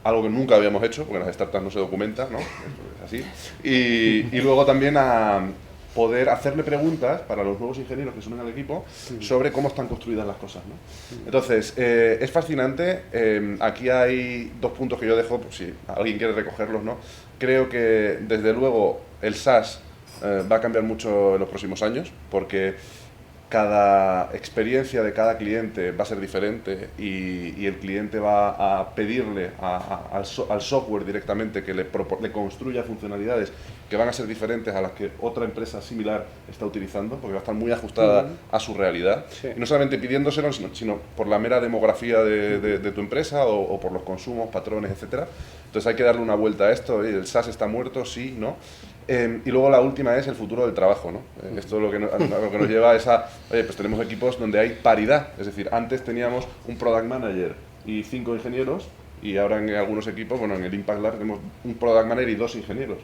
algo que nunca habíamos hecho, porque en las startups no se documenta, ¿no? Es así. Y luego también a poder hacerle preguntas para los nuevos ingenieros que se unen al equipo sobre cómo están construidas las cosas, ¿no? Entonces, es fascinante. Aquí hay 2 puntos que yo dejo, por si alguien quiere recogerlos, ¿no? Creo que, desde luego, el SaaS va a cambiar mucho en los próximos años, porque cada experiencia de cada cliente va a ser diferente y el cliente va a pedirle al software directamente que le construya funcionalidades que van a ser diferentes a las que otra empresa similar está utilizando, porque va a estar muy ajustada a su realidad. Sí. Y no solamente pidiéndoselo, sino por la mera demografía de tu empresa o por los consumos, patrones, etcétera. Entonces hay que darle una vuelta a esto. ¿El SaaS está muerto? Sí, ¿no? Y luego la última es el futuro del trabajo, ¿no? Esto lo que nos lleva es a, oye, pues tenemos equipos donde hay paridad, es decir, antes teníamos un product manager y 5 ingenieros, y ahora en algunos equipos, bueno, en el Impact Lab tenemos un product manager y 2 ingenieros.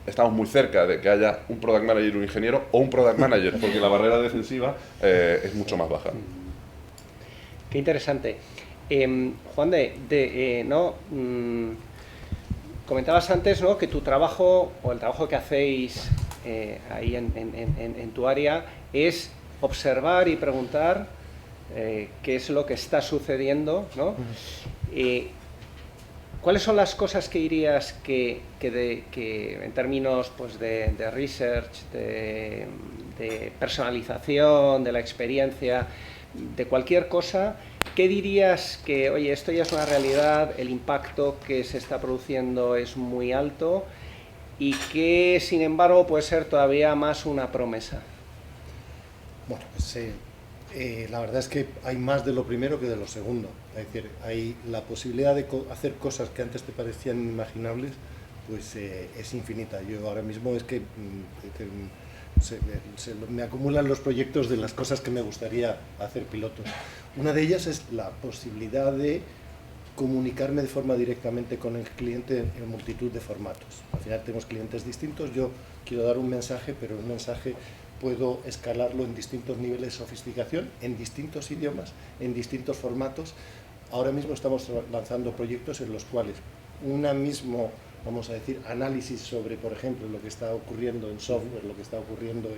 Estamos muy cerca de que haya un product manager y un ingeniero, o un product manager, porque la barrera defensiva es mucho más baja.
Qué interesante. Juan comentabas antes, ¿no?, que tu trabajo, o el trabajo que hacéis ahí en tu área, es observar y preguntar qué es lo que está sucediendo, ¿no? ¿Cuáles son las cosas que dirías que en términos, pues, de research, de personalización, de la experiencia, de cualquier cosa, qué dirías que, oye, esto ya es una realidad, el impacto que se está produciendo es muy alto, y que, sin embargo, puede ser todavía más una promesa?
Bueno, pues la verdad es que hay más de lo primero que de lo segundo. Es decir, hay la posibilidad de hacer cosas que antes te parecían inimaginables, pues es infinita. Yo ahora mismo es que me acumulan los proyectos de las cosas que me gustaría hacer pilotos. Una de ellas es la posibilidad de comunicarme de forma directamente con el cliente en multitud de formatos. Al final tenemos clientes distintos, yo quiero dar un mensaje, pero un mensaje puedo escalarlo en distintos niveles de sofisticación, en distintos idiomas, en distintos formatos. Ahora mismo estamos lanzando proyectos en los cuales una mismo, vamos a decir, análisis sobre, por ejemplo, lo que está ocurriendo en software, lo que está ocurriendo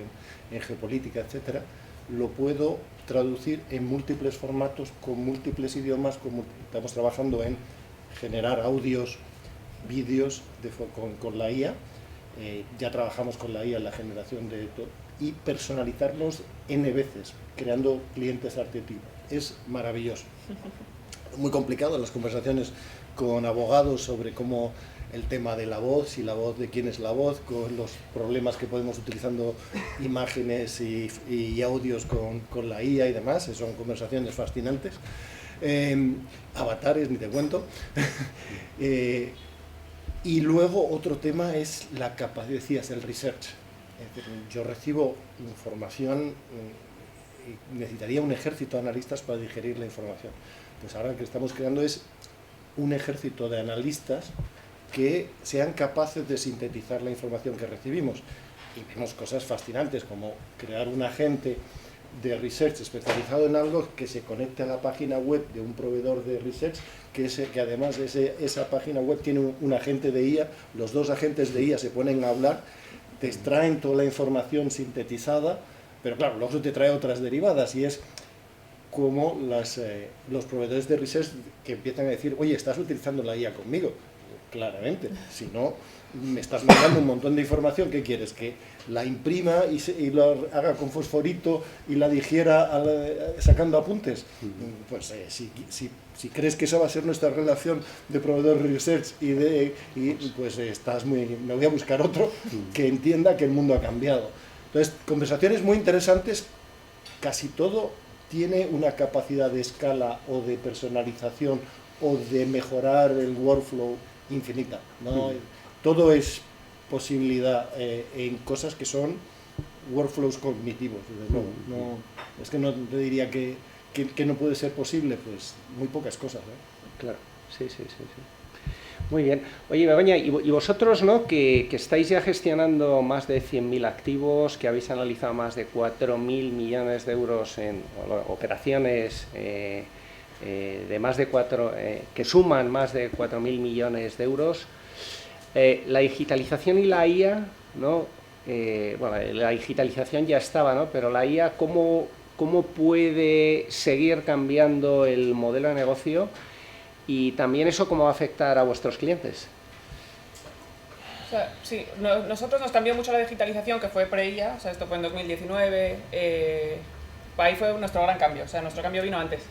en geopolítica, etcétera, lo puedo traducir en múltiples formatos, con múltiples idiomas. Estamos trabajando en generar audios, vídeos con la IA, ya trabajamos con la IA en la generación de todo, y personalizarlos N veces, creando clientes arquetipos. Es maravilloso. Muy complicado en las conversaciones con abogados sobre cómo el tema de la voz, y la voz, de quién es la voz, con los problemas que podemos utilizando imágenes y audios con la IA y demás. Son conversaciones fascinantes. Avatares, ni te cuento. Y luego otro tema es la capacidad, decías, el research. Es decir, yo recibo información y necesitaría un ejército de analistas para digerir la información. Pues ahora lo que estamos creando es un ejército de analistas que sean capaces de sintetizar la información que recibimos. Y vemos cosas fascinantes, como crear un agente de research especializado en algo que se conecte a la página web de un proveedor de research, que además esa página web tiene un agente de IA, los 2 agentes de IA se ponen a hablar, te extraen toda la información sintetizada, pero claro, luego te trae otras derivadas, y es como los proveedores de research que empiezan a decir, oye, estás utilizando la IA conmigo. Claramente, si no, me estás mandando un montón de información. ¿Qué quieres? ¿Que la imprima y lo haga con fosforito y la digiera sacando apuntes? Pues si crees que esa va a ser nuestra relación de proveedor research pues me voy a buscar otro que entienda que el mundo ha cambiado. Entonces, conversaciones muy interesantes. Casi todo tiene una capacidad de escala o de personalización o de mejorar el workflow infinita, ¿no? Todo es posibilidad en cosas que son workflows cognitivos, desde luego. No, es que no te diría que no puede ser posible, pues muy pocas cosas, ¿eh?
Claro, sí. Muy bien. Oye, Begoña, y vosotros, ¿no?, que estáis ya gestionando más de 100.000 activos, que habéis analizado más de 4.000 millones de euros en operaciones de más de que suman más de 4.000 millones de euros, la digitalización y la IA, ¿no? Bueno, la digitalización ya estaba, ¿no?, pero la IA, ¿cómo puede seguir cambiando el modelo de negocio? Y también eso, ¿cómo va a afectar a vuestros clientes?
O sea, sí, nosotros nos cambió mucho la digitalización, que fue pre-IA, o sea, esto fue en 2019, ahí fue nuestro gran cambio, o sea, nuestro cambio vino antes.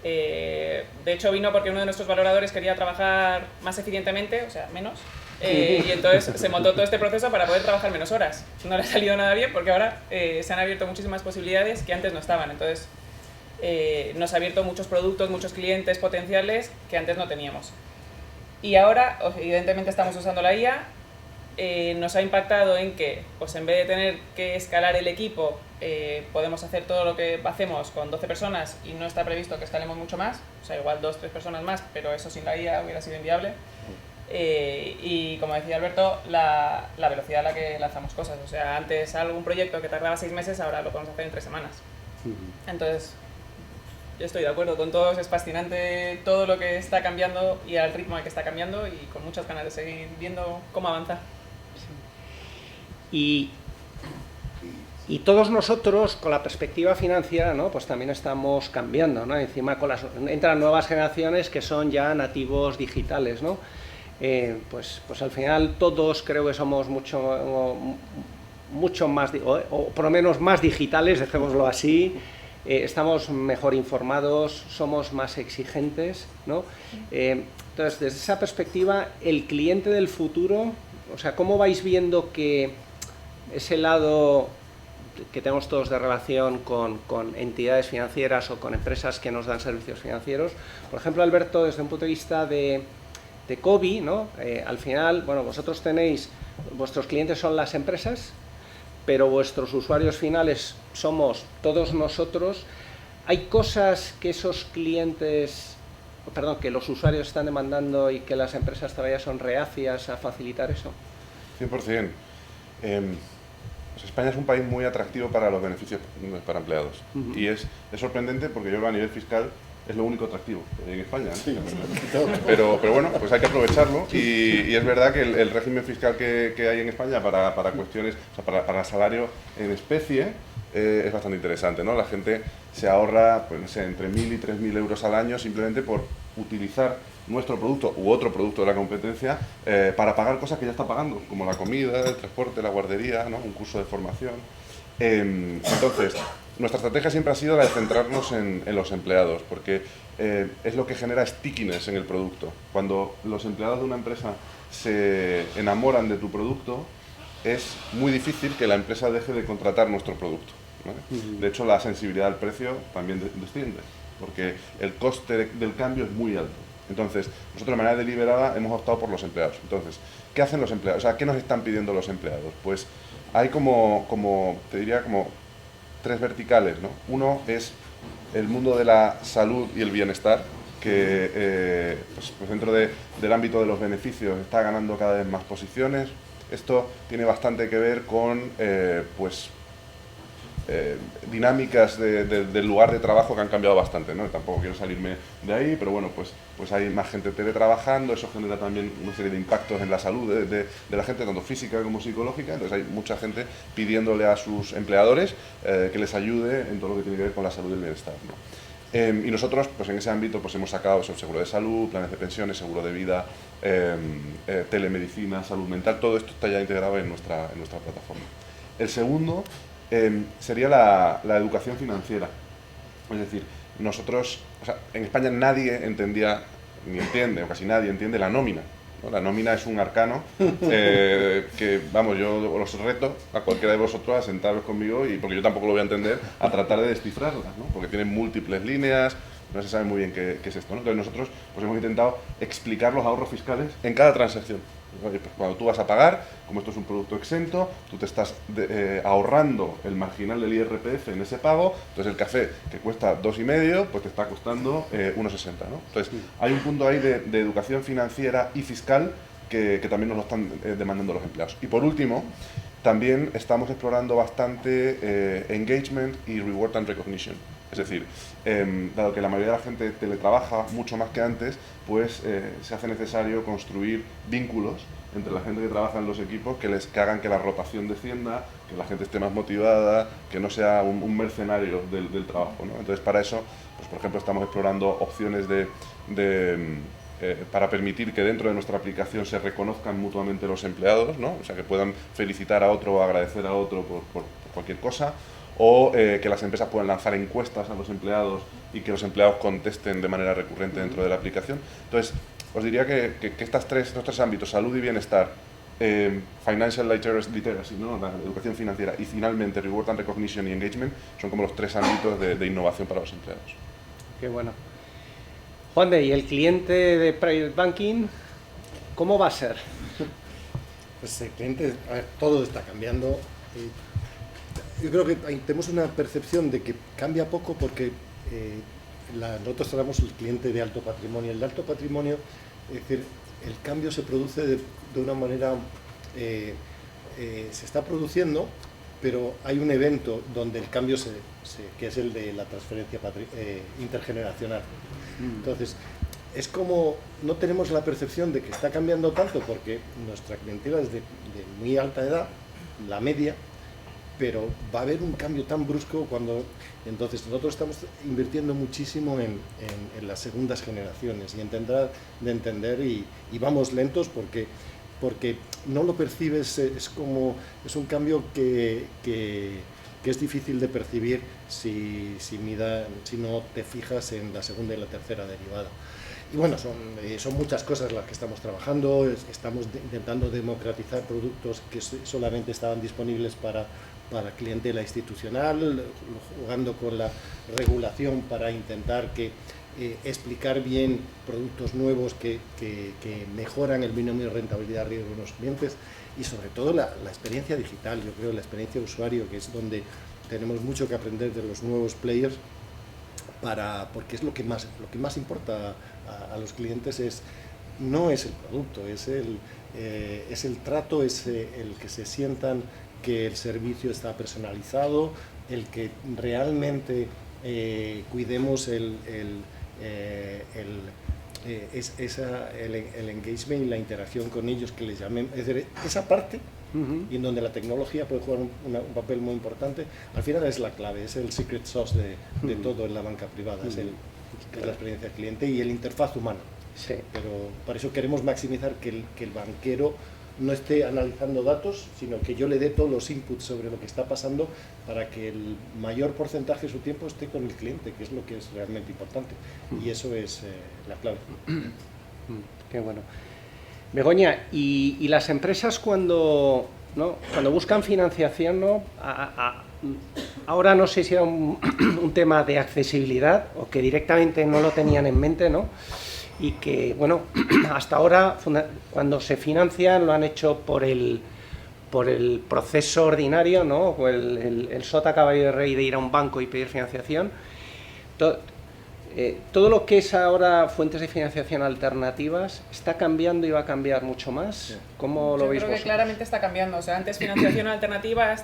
De hecho vino porque uno de nuestros valoradores quería trabajar más eficientemente, o sea, menos, y entonces se montó todo este proceso para poder trabajar menos horas. No le ha salido nada bien porque ahora se han abierto muchísimas posibilidades que antes no estaban, entonces nos ha abierto muchos productos, muchos clientes potenciales que antes no teníamos. Y ahora, evidentemente, estamos usando la IA. Nos ha impactado en que, pues en vez de tener que escalar el equipo, podemos hacer todo lo que hacemos con 12 personas y no está previsto que escalemos mucho más. O sea, igual 2 o 3 personas más, pero eso sin la IA hubiera sido inviable. Y como decía Alberto, la velocidad a la que lanzamos cosas. O sea, antes algún proyecto que tardaba 6 meses, ahora lo podemos hacer en 3 semanas. Entonces, yo estoy de acuerdo con todos, es fascinante todo lo que está cambiando y al ritmo al que está cambiando, y con muchas ganas de seguir viendo cómo avanza.
Y todos nosotros, con la perspectiva financiera, ¿no?, pues también estamos cambiando, ¿no? Encima entran nuevas generaciones que son ya nativos digitales, ¿no? Pues al final todos creo que somos mucho más, o por lo menos más digitales, dejémoslo así. Estamos mejor informados, somos más exigentes, ¿no? Entonces, desde esa perspectiva, el cliente del futuro, o sea, ¿cómo vais viendo que ese lado que tenemos todos de relación con entidades financieras o con empresas que nos dan servicios financieros? Por ejemplo, Alberto, desde un punto de vista de Cobee, ¿no? Al final, bueno, vosotros vuestros clientes son las empresas, pero vuestros usuarios finales somos todos nosotros. ¿Hay cosas que que los usuarios están demandando y que las empresas todavía son reacias a facilitar eso?
100%. Pues España es un país muy atractivo para los beneficios para empleados. Y es sorprendente porque yo creo que a nivel fiscal es lo único atractivo que hay en España, ¿no? Sí, pero bueno, pues hay que aprovecharlo, y es verdad que el régimen fiscal que hay en España para cuestiones, o sea, para salario en especie, es bastante interesante, ¿no? La gente se ahorra, pues no sé, entre 1.000 y 3.000 euros al año simplemente por utilizar nuestro producto u otro producto de la competencia para pagar cosas que ya está pagando, como la comida, el transporte, la guardería, ¿no?, un curso de formación. Entonces, nuestra estrategia siempre ha sido la de centrarnos en los empleados, porque es lo que genera stickiness en el producto. Cuando los empleados de una empresa se enamoran de tu producto, es muy difícil que la empresa deje de contratar nuestro producto, ¿vale? De hecho, la sensibilidad al precio también desciende, porque el coste del cambio es muy alto. Entonces, nosotros de manera deliberada hemos optado por los empleados. Entonces, ¿qué hacen los empleados? O sea, ¿qué nos están pidiendo los empleados? Pues hay te diría como 3 verticales, ¿no? Uno es el mundo de la salud y el bienestar, que pues dentro del ámbito de los beneficios está ganando cada vez más posiciones. Esto tiene bastante que ver con dinámicas del lugar de trabajo que han cambiado bastante, ¿no? Tampoco quiero salirme de ahí, pero bueno, pues hay más gente teletrabajando, eso genera también una serie de impactos en la salud de la gente, tanto física como psicológica. Entonces hay mucha gente pidiéndole a sus empleadores que les ayude en todo lo que tiene que ver con la salud y el bienestar, ¿no? Y nosotros, pues en ese ámbito, pues hemos sacado seguro de salud, planes de pensiones, seguro de vida, telemedicina, salud mental. Todo esto está ya integrado en nuestra plataforma. El segundo sería la educación financiera. Es decir, nosotros, o sea, en España nadie entendía, ni entiende, o casi nadie entiende la nómina, ¿no? La nómina es un arcano que, vamos, yo os reto a cualquiera de vosotros a sentaros conmigo, y porque yo tampoco lo voy a entender, a tratar de descifrarla, ¿no? Porque tiene múltiples líneas, no se sabe muy bien qué es esto, ¿no? Entonces nosotros pues hemos intentado explicar los ahorros fiscales en cada transacción. Oye, pues cuando tú vas a pagar, como esto es un producto exento, tú te estás ahorrando el marginal del IRPF en ese pago, entonces el café que cuesta 2,5, pues te está costando 1,60, ¿no? Entonces hay un punto ahí de educación financiera y fiscal que también nos lo están demandando los empleados. Y por último, también estamos explorando bastante engagement y reward and recognition. Es decir, dado que la mayoría de la gente teletrabaja mucho más que antes, pues se hace necesario construir vínculos entre la gente que trabaja en los equipos que hagan que la rotación descienda, que la gente esté más motivada, que no sea un mercenario del trabajo, ¿no? Entonces, para eso, pues, por ejemplo, estamos explorando opciones para permitir que dentro de nuestra aplicación se reconozcan mutuamente los empleados, ¿no? O sea, que puedan felicitar a otro o agradecer a otro por cualquier cosa, o que las empresas puedan lanzar encuestas a los empleados y que los empleados contesten de manera recurrente dentro de la aplicación. Entonces, os diría que estos tres ámbitos, salud y bienestar, financial literacy, ¿no? La educación financiera, y finalmente reward and recognition y engagement, son como los 3 ámbitos de innovación para los empleados.
Qué bueno. Juan de, ¿y el cliente de Private Banking cómo va a ser?
Pues el cliente, a ver, todo está cambiando. Yo creo que tenemos una percepción de que cambia poco porque nosotros tratamos el cliente de alto patrimonio. El de alto patrimonio, es decir, el cambio se produce de una manera, se está produciendo, pero hay un evento donde el cambio que es el de la transferencia intergeneracional. Entonces, es como no tenemos la percepción de que está cambiando tanto porque nuestra clientela es de muy alta edad, la media, pero va a haber un cambio tan brusco entonces nosotros estamos invirtiendo muchísimo en las segundas generaciones y entender y vamos lentos porque no lo percibes, es un cambio que es difícil de percibir si no te fijas en la segunda y la tercera derivada. Y bueno, son muchas cosas las que estamos trabajando. Estamos intentando democratizar productos que solamente estaban disponibles para clientela institucional, jugando con la regulación para intentar explicar bien productos nuevos que mejoran el binomio rentabilidad-riesgo de los clientes, y sobre todo la experiencia digital. Yo creo la experiencia de usuario, que es donde tenemos mucho que aprender de los nuevos players, porque es lo que más importa a los clientes, no es el producto, es el trato, es el que se sientan que el servicio está personalizado, el que realmente cuidemos el engagement y la interacción con ellos, que les llamen, es decir, esa parte, y en donde la tecnología puede jugar un papel muy importante, al final es la clave, es el secret sauce de todo en la banca privada, es la experiencia del cliente y el interfaz humano.
Sí.
Pero para eso queremos maximizar que el banquero no esté analizando datos, sino que yo le dé todos los inputs sobre lo que está pasando para que el mayor porcentaje de su tiempo esté con el cliente, que es lo que es realmente importante. Y eso es la clave.
Qué bueno. Begoña, y las empresas cuando buscan financiación, ¿no? Ahora no sé si era un tema de accesibilidad o que directamente no lo tenían en mente, ¿no? Y que, bueno, hasta ahora, cuando se financian, lo han hecho por el proceso ordinario, ¿no? O el sota caballo de rey de ir a un banco y pedir financiación. Todo lo que es ahora fuentes de financiación alternativas, ¿está cambiando y va a cambiar mucho más? ¿Cómo lo veis vosotros?
Yo creo que claramente está cambiando. O sea, antes financiación alternativa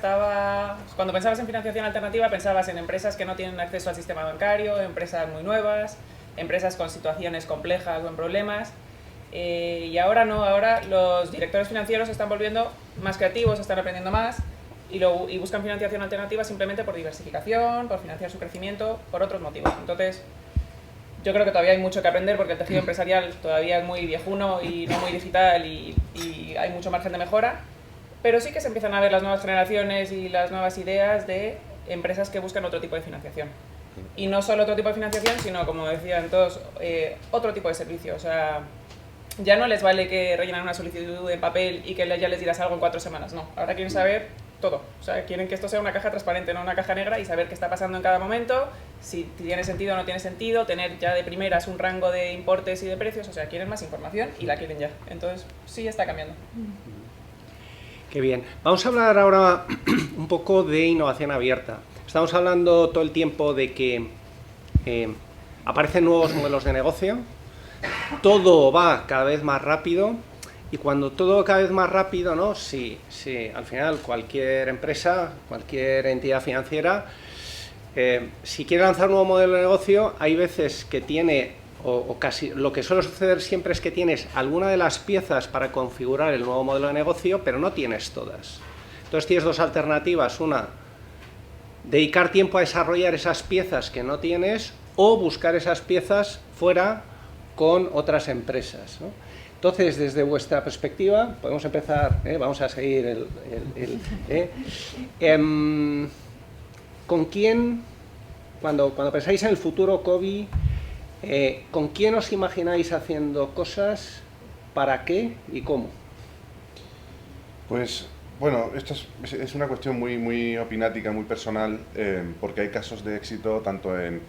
cuando pensabas en financiación alternativa, pensabas en empresas que no tienen acceso al sistema bancario, empresas muy nuevas, empresas con situaciones complejas o en problemas, y ahora no, ahora los directores financieros se están volviendo más creativos, están aprendiendo más y buscan financiación alternativa simplemente por diversificación, por financiar su crecimiento, por otros motivos. Entonces, yo creo que todavía hay mucho que aprender porque el tejido empresarial todavía es muy viejuno y no muy digital y hay mucho margen de mejora, pero sí que se empiezan a ver las nuevas generaciones y las nuevas ideas de empresas que buscan otro tipo de financiación. Y no solo otro tipo de financiación, sino, como decían todos, otro tipo de servicio. O sea, ya no les vale que rellenan una solicitud en papel y que ya les dirás algo en 4 semanas, no. Ahora quieren saber todo. O sea, quieren que esto sea una caja transparente, no una caja negra, y saber qué está pasando en cada momento, si tiene sentido o no tiene sentido, tener ya de primeras un rango de importes y de precios, o sea, quieren más información y la quieren ya. Entonces, sí está cambiando.
Qué bien. Vamos a hablar ahora un poco de innovación abierta. Estamos hablando todo el tiempo de que aparecen nuevos modelos de negocio, todo va cada vez más rápido, y cuando todo va cada vez más rápido, ¿no? Si al final cualquier empresa, cualquier entidad financiera, si quiere lanzar un nuevo modelo de negocio, hay veces que tiene, o casi lo que suele suceder siempre es que tienes alguna de las piezas para configurar el nuevo modelo de negocio, pero no tienes todas. Entonces tienes dos alternativas: una, dedicar tiempo a desarrollar esas piezas que no tienes, o buscar esas piezas fuera con otras empresas, ¿no? Entonces, desde vuestra perspectiva, podemos empezar, vamos a seguir ¿con quién, cuando pensáis en el futuro COVID, con quién os imagináis haciendo cosas, para qué y cómo?
Pues bueno, esto es una cuestión muy opinática, muy personal, porque hay casos de éxito tanto en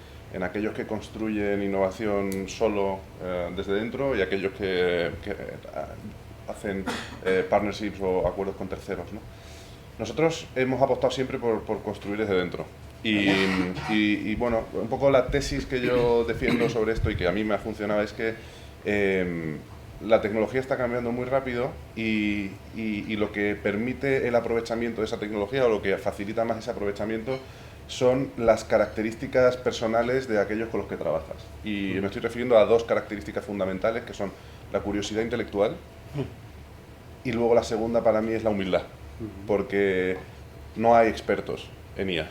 aquellos que construyen innovación solo desde dentro y aquellos que hacen partnerships o acuerdos con terceros, ¿no? Nosotros hemos apostado siempre por construir desde dentro. Y bueno, un poco la tesis que yo defiendo sobre esto y que a mí me ha funcionado es que la tecnología está cambiando muy rápido y lo que permite el aprovechamiento de esa tecnología, o lo que facilita más ese aprovechamiento, son las características personales de aquellos con los que trabajas. Y me estoy refiriendo a dos características fundamentales, que son la curiosidad intelectual y luego la segunda para mí es la humildad, porque no hay expertos en IA.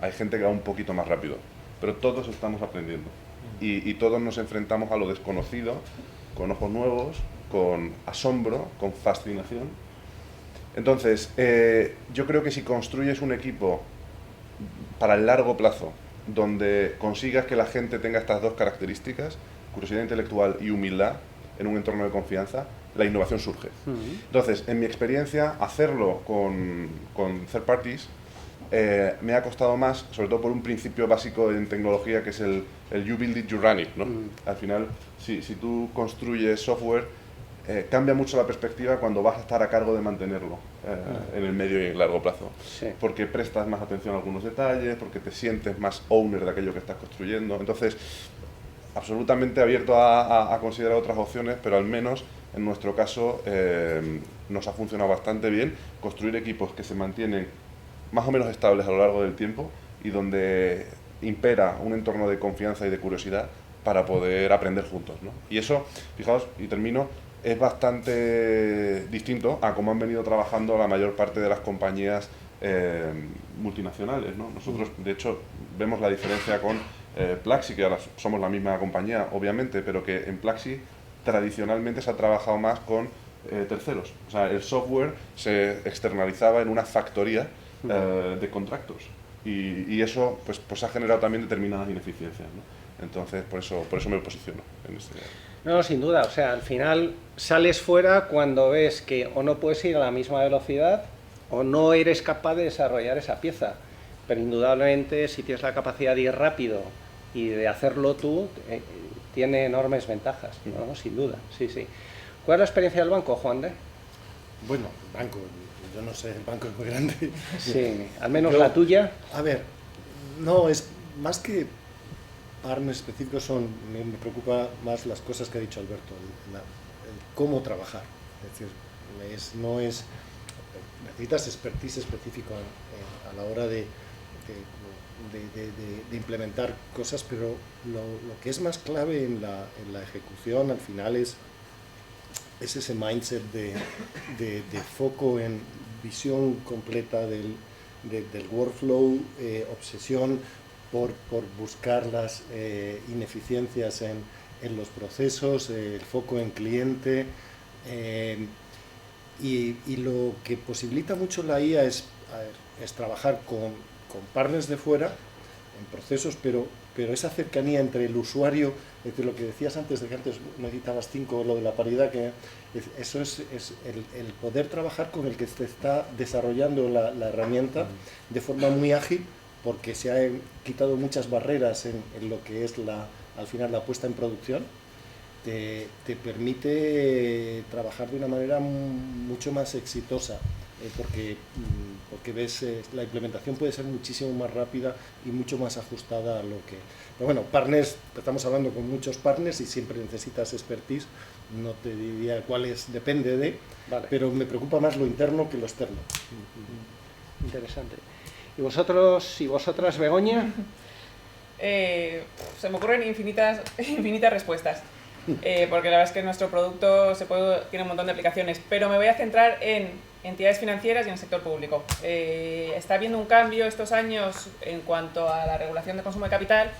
Hay gente que va un poquito más rápido, pero todos estamos aprendiendo y todos nos enfrentamos a lo desconocido con ojos nuevos, con asombro, con fascinación. Entonces, yo creo que si construyes un equipo para el largo plazo, donde consigas que la gente tenga estas dos características, curiosidad intelectual y humildad, en un entorno de confianza, la innovación surge. Entonces, en mi experiencia, hacerlo con third parties me ha costado más, sobre todo por un principio básico en tecnología, que es el you build it, you run it, ¿no? Al final, si tú construyes software, cambia mucho la perspectiva cuando vas a estar a cargo de mantenerlo en el medio y en largo plazo.
Sí.
Porque prestas más atención a algunos detalles, porque te sientes más owner de aquello que estás construyendo. Entonces, absolutamente abierto a considerar otras opciones, pero al menos en nuestro caso nos ha funcionado bastante bien construir equipos que se mantienen más o menos estables a lo largo del tiempo y donde impera un entorno de confianza y de curiosidad para poder aprender juntos, ¿no? Y eso, fijaos, y termino, es bastante distinto a cómo han venido trabajando la mayor parte de las compañías multinacionales, ¿no? Nosotros, de hecho, vemos la diferencia con Plaxi, que ahora somos la misma compañía, obviamente, pero que en Plaxi tradicionalmente se ha trabajado más con terceros. O sea, el software se externalizaba en una factoría de contratos y eso pues ha generado también determinadas ineficiencias, ¿no? Entonces, por eso me posiciono en este.
No, sin duda. O sea, al final sales fuera cuando ves que o no puedes ir a la misma velocidad o no eres capaz de desarrollar esa pieza. Pero indudablemente, si tienes la capacidad de ir rápido y de hacerlo tú, tiene enormes ventajas, ¿no? Sin duda, sí, sí. ¿Cuál es la experiencia del banco, Juan de?
Bueno, el banco, yo no sé, el banco es muy grande.
Sí, al menos la tuya.
A ver, no, es más que partners específicos, me preocupa más las cosas que ha dicho Alberto, el cómo trabajar. Es decir, necesitas expertise específico a la hora de implementar cosas, pero lo que es más clave en la ejecución al final es ese mindset de foco en visión completa del workflow, obsesión por buscar las ineficiencias en los procesos, el foco en cliente, y lo que posibilita mucho la IA es trabajar con partners de fuera en procesos, pero esa cercanía entre el usuario, de lo que decías antes, de que antes necesitabas 5, lo de la paridad, que eso es el poder trabajar con el que se está desarrollando la herramienta de forma muy ágil porque se han quitado muchas barreras en lo que es al final la puesta en producción, te permite trabajar de una manera mucho más exitosa, porque ves, la implementación puede ser muchísimo más rápida y mucho más ajustada a lo que... Pero bueno, partners, estamos hablando con muchos partners y siempre necesitas expertise, no te diría cuáles, depende de,
Vale.
pero me preocupa más lo interno que lo externo.
Interesante. ¿Y vosotros y vosotras, Begoña?
Se me ocurren infinitas respuestas, porque la verdad es que nuestro producto tiene un montón de aplicaciones, pero me voy a centrar en entidades financieras y en el sector público. Está habiendo un cambio estos años en cuanto a la regulación de consumo de capital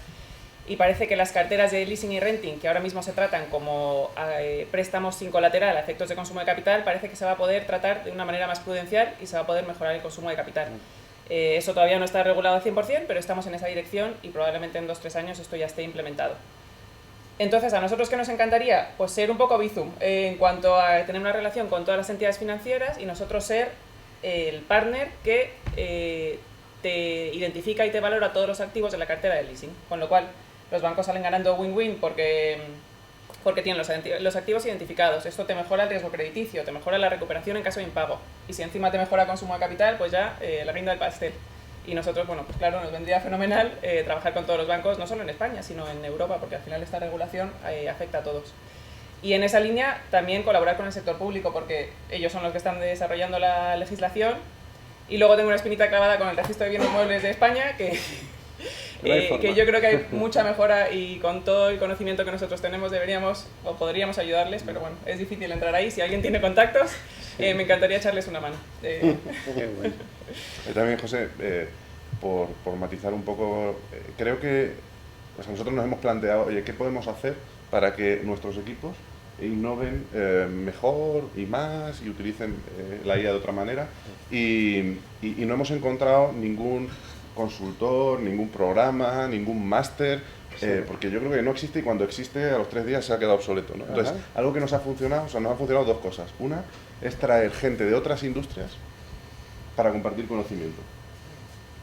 y parece que las carteras de leasing y renting, que ahora mismo se tratan como préstamos sin colateral a efectos de consumo de capital, parece que se va a poder tratar de una manera más prudencial y se va a poder mejorar el consumo de capital. Eso todavía no está regulado al 100%, pero estamos en esa dirección y probablemente en 2-3 años esto ya esté implementado. Entonces, ¿a nosotros qué nos encantaría? Pues ser un poco Bizum en cuanto a tener una relación con todas las entidades financieras y nosotros ser el partner que te identifica y te valora todos los activos de la cartera de leasing. Con lo cual, los bancos salen ganando win-win porque tienen los activos identificados. Esto te mejora el riesgo crediticio, te mejora la recuperación en caso de impago. Y si encima te mejora consumo de capital, pues ya la guinda del pastel. Y nosotros, bueno, pues claro, nos vendría fenomenal trabajar con todos los bancos, no solo en España, sino en Europa, porque al final esta regulación afecta a todos. Y en esa línea también colaborar con el sector público, porque ellos son los que están desarrollando la legislación. Y luego tengo una espinita clavada con el registro de bienes muebles de España, que yo creo que hay mucha mejora y con todo el conocimiento que nosotros tenemos deberíamos o podríamos ayudarles, pero bueno, es difícil entrar ahí. Si alguien tiene contactos, me encantaría echarles una mano.
Qué bueno.
También, José, por matizar un poco, creo que pues nosotros nos hemos planteado, oye, ¿qué podemos hacer para que nuestros equipos innoven mejor y más y utilicen la IA de otra manera? Y no hemos encontrado ningún consultor, ningún programa, ningún máster, porque yo creo que no existe y cuando existe a los 3 días se ha quedado obsoleto, ¿no? Entonces, algo que nos ha funcionado, nos han funcionado 2 cosas. Una es traer gente de otras industrias para compartir conocimiento.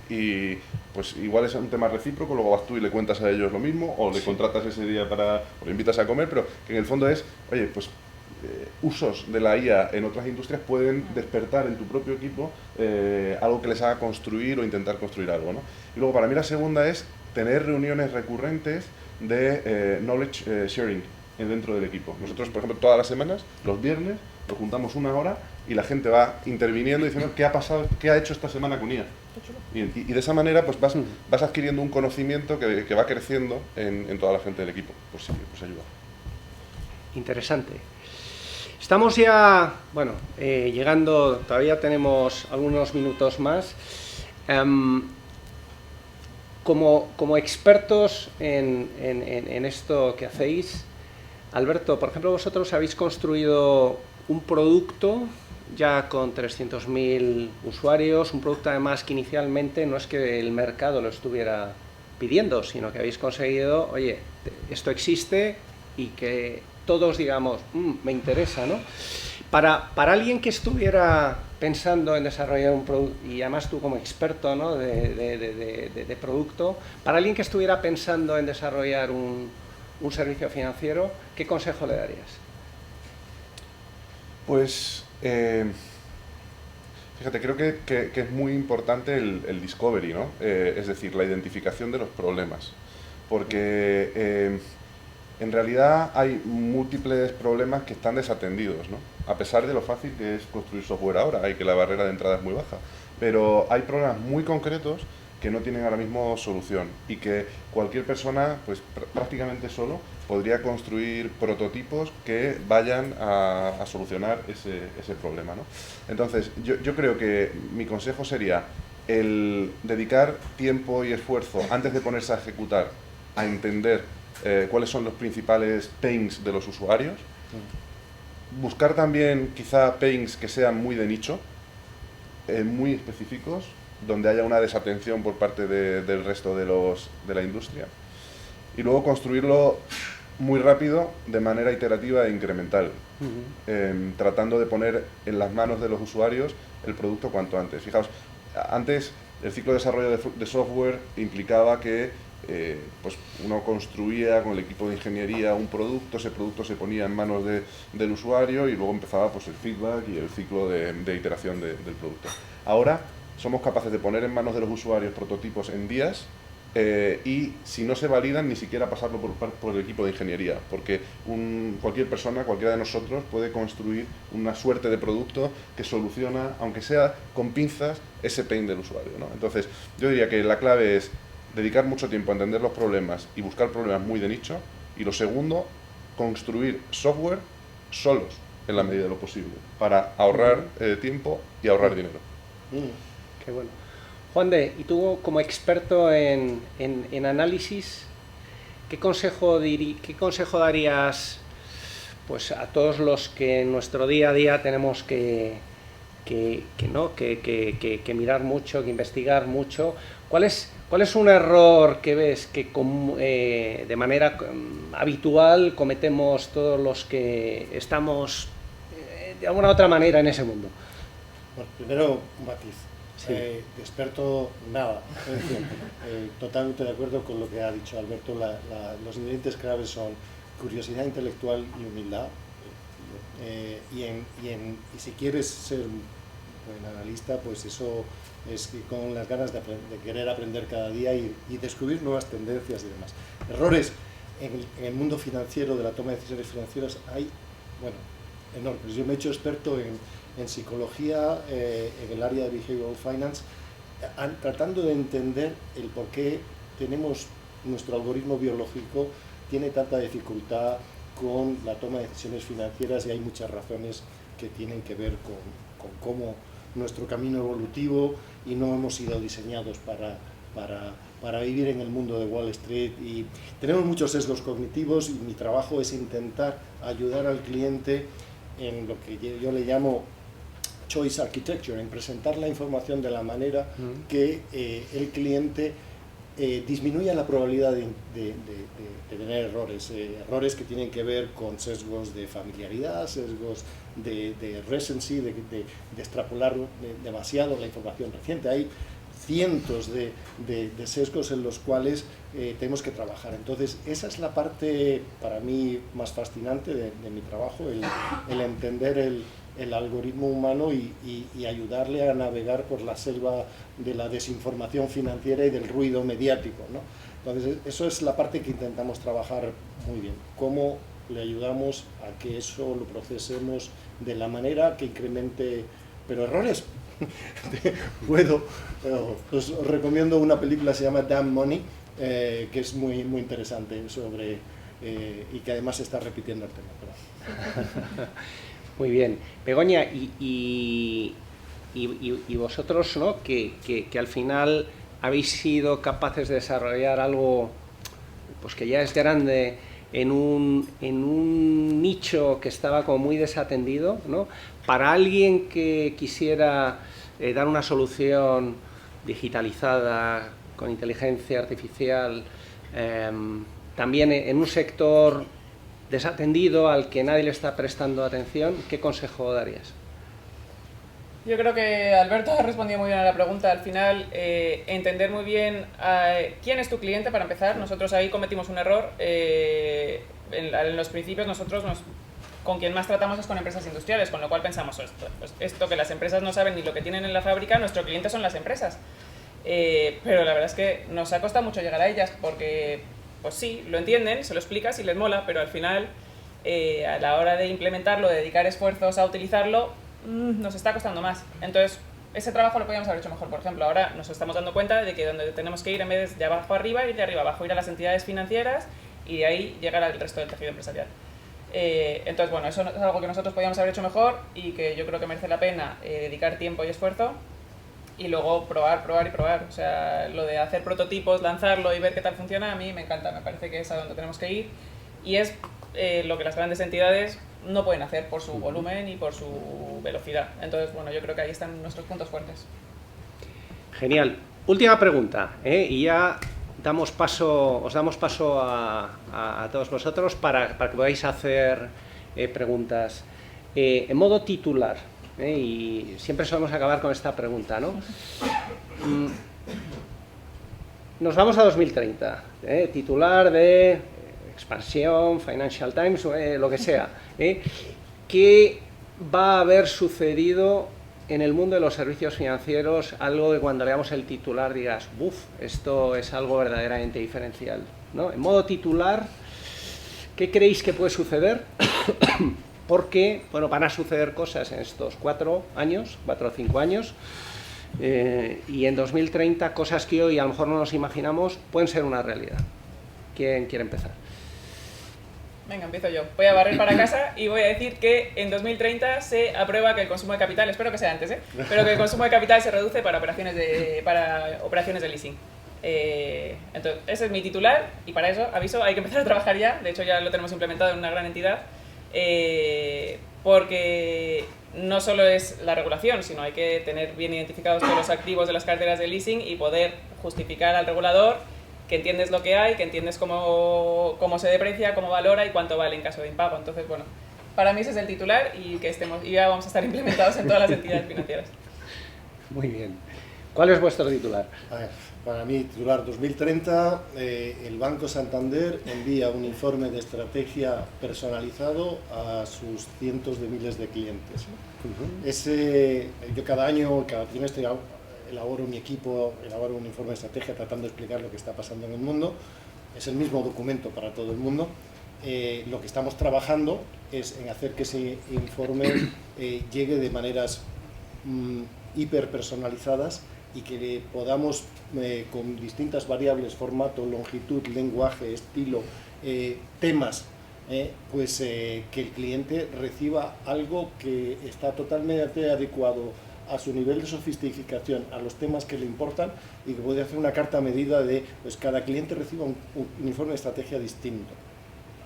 Y pues igual es un tema recíproco, luego vas tú y le cuentas a ellos lo mismo, o le contratas ese día o le invitas a comer, pero que en el fondo es, oye, pues usos de la IA en otras industrias pueden despertar en tu propio equipo algo que les haga construir o intentar construir algo, ¿no? Y luego para mí la segunda es tener reuniones recurrentes de knowledge sharing dentro del equipo. Nosotros, por ejemplo, todas las semanas, los viernes, nos juntamos 1 hora y la gente va interviniendo y diciendo qué ha pasado, qué ha hecho esta semana con IA. Y de esa manera pues vas adquiriendo un conocimiento que va creciendo en toda la gente del equipo, pues sí, pues ayuda. Interesante.
Estamos ya, bueno, llegando, todavía tenemos algunos minutos más. Como expertos en esto que hacéis, Alberto, por ejemplo, vosotros habéis construido un producto ya con 300.000 usuarios, un producto además que inicialmente no es que el mercado lo estuviera pidiendo, sino que habéis conseguido, oye, esto existe y que todos digamos, me interesa, ¿no? Para alguien que estuviera pensando en desarrollar un producto, y además tú como experto, ¿no?, de producto, para alguien que estuviera pensando en desarrollar un servicio financiero, ¿qué consejo le darías?
Pues, fíjate, creo que es muy importante el discovery, ¿no? Es decir, la identificación de los problemas, porque en realidad hay múltiples problemas que están desatendidos, ¿no? A pesar de lo fácil que es construir software ahora, y que la barrera de entrada es muy baja, pero hay problemas muy concretos que no tienen ahora mismo solución y que cualquier persona, pues prácticamente solo, podría construir prototipos que vayan a solucionar ese problema, ¿no? Entonces, yo creo que mi consejo sería el dedicar tiempo y esfuerzo antes de ponerse a ejecutar, a entender cuáles son los principales pains de los usuarios, buscar también quizá pains que sean muy de nicho, muy específicos, donde haya una desatención por parte del resto de la industria, y luego construirlo muy rápido, de manera iterativa e incremental, tratando de poner en las manos de los usuarios el producto cuanto antes. Fijaos, antes el ciclo de desarrollo de software implicaba que pues uno construía con el equipo de ingeniería un producto, ese producto se ponía en manos del usuario y luego empezaba pues el feedback y el ciclo de iteración del producto. Ahora somos capaces de poner en manos de los usuarios prototipos en días y si no se validan ni siquiera pasarlo por el equipo de ingeniería, porque cualquier persona, cualquiera de nosotros puede construir una suerte de producto que soluciona, aunque sea con pinzas, ese pain del usuario, ¿no? Entonces yo diría que la clave es dedicar mucho tiempo a entender los problemas y buscar problemas muy de nicho, y lo segundo, construir software solos en la medida de lo posible para ahorrar tiempo y ahorrar dinero.
Qué bueno. Juan de, y tú como experto en análisis, ¿qué consejo darías pues, a todos los que en nuestro día a día tenemos que mirar mucho, que investigar mucho? ¿Cuál es un error que ves que de manera habitual cometemos todos los que estamos de alguna u otra manera en ese mundo?
Bueno, primero un matiz.
Sí.
De experto, nada. Totalmente de acuerdo con lo que ha dicho Alberto. Los ingredientes claves son curiosidad intelectual y humildad. Y si quieres ser un buen analista, pues eso es que con las ganas de querer aprender cada día y descubrir nuevas tendencias y demás. Errores en el mundo financiero, de la toma de decisiones financieras, hay, bueno, enormes. Yo me he hecho experto en psicología, en el área de Behavioral Finance, tratando de entender el por qué nuestro algoritmo biológico tiene tanta dificultad con la toma de decisiones financieras, y hay muchas razones que tienen que ver con cómo nuestro camino evolutivo y no hemos sido diseñados para vivir en el mundo de Wall Street, y tenemos muchos sesgos cognitivos, y mi trabajo es intentar ayudar al cliente en lo que yo le llamo choice architecture, en presentar la información de la manera que el cliente disminuya la probabilidad de tener errores que tienen que ver con sesgos de familiaridad, sesgos de recency, de extrapolar demasiado la información reciente. Hay cientos de sesgos en los cuales tenemos que trabajar. Entonces, esa es la parte para mí más fascinante de mi trabajo, el entender el algoritmo humano y ayudarle a navegar por la selva de la desinformación financiera y del ruido mediático, ¿no? Entonces, eso es la parte que intentamos trabajar muy bien. ¿Cómo le ayudamos a que eso lo procesemos de la manera que incremente, pero errores? Os recomiendo una película que se llama Damn Money, que es muy, muy interesante sobre, y que además se está repitiendo el tema.
Muy bien. Begoña, y vosotros, ¿no? que al final habéis sido capaces de desarrollar algo pues que ya es grande en un nicho que estaba como muy desatendido, ¿no? Para alguien que quisiera dar una solución digitalizada, con inteligencia artificial, también en un sector desatendido al que nadie le está prestando atención, ¿qué consejo darías?
Yo creo que Alberto ha respondido muy bien a la pregunta. Al final, entender muy bien quién es tu cliente, para empezar. Nosotros ahí cometimos un error. En los principios nosotros con quien más tratamos es con empresas industriales, con lo cual pensamos esto que las empresas no saben ni lo que tienen en la fábrica, nuestro cliente son las empresas. Pero la verdad es que nos ha costado mucho llegar a ellas, porque pues sí, lo entienden, se lo explicas y les mola, pero al final a la hora de implementarlo, de dedicar esfuerzos a utilizarlo, nos está costando más. Entonces, ese trabajo lo podríamos haber hecho mejor. Por ejemplo, ahora nos estamos dando cuenta de que donde tenemos que ir, en vez de abajo arriba, ir de arriba abajo, ir a las entidades financieras y de ahí llegar al resto del tejido empresarial. Entonces, bueno, eso es algo que nosotros podríamos haber hecho mejor y que yo creo que merece la pena dedicar tiempo y esfuerzo y luego probar y probar. O sea, lo de hacer prototipos, lanzarlo y ver qué tal funciona, a mí me encanta. Me parece que es a donde tenemos que ir y es lo que las grandes entidades no pueden hacer por su volumen y por su velocidad. Entonces, bueno, yo creo que ahí están nuestros puntos fuertes.
Genial. Última pregunta, y ya os damos paso a todos vosotros para que podáis hacer preguntas. En modo titular, y siempre solemos acabar con esta pregunta, ¿no? nos vamos a 2030, titular de Expansión, Financial Times, lo que sea. ¿Qué va a haber sucedido en el mundo de los servicios financieros? Algo que cuando leamos el titular digas, ¡buf! Esto es algo verdaderamente diferencial, ¿no? En modo titular, ¿qué creéis que puede suceder? Porque, bueno, van a suceder cosas en estos 4 o 5 años, y en 2030 cosas que hoy a lo mejor no nos imaginamos pueden ser una realidad. ¿Quién quiere empezar?
Venga, empiezo yo. Voy a barrer para casa y voy a decir que en 2030 se aprueba que el consumo de capital, espero que sea antes, pero que el consumo de capital se reduce para operaciones de leasing. Entonces, ese es mi titular y para eso, aviso, hay que empezar a trabajar ya. De hecho, ya lo tenemos implementado en una gran entidad, porque no solo es la regulación, sino hay que tener bien identificados todos los activos de las carteras de leasing y poder justificar al regulador que entiendes lo que hay, que entiendes cómo se deprecia, cómo valora y cuánto vale en caso de impago. Entonces, bueno, para mí ese es el titular y ya vamos a estar implementados en todas las entidades financieras.
Muy bien. ¿Cuál es vuestro titular?
A ver, para mí, titular 2030, el Banco Santander envía un informe de estrategia personalizado a sus cientos de miles de clientes. Yo cada año, cada trimestre, elaboro mi equipo, elaboro un informe de estrategia tratando de explicar lo que está pasando en el mundo. Es el mismo documento para todo el mundo. Lo que estamos trabajando es en hacer que ese informe llegue de maneras hiper personalizadas y que podamos, con distintas variables, formato, longitud, lenguaje, estilo, temas, que el cliente reciba algo que está totalmente adecuado a su nivel de sofisticación, a los temas que le importan, y que puede hacer una carta a medida de, pues cada cliente reciba un informe de estrategia distinto,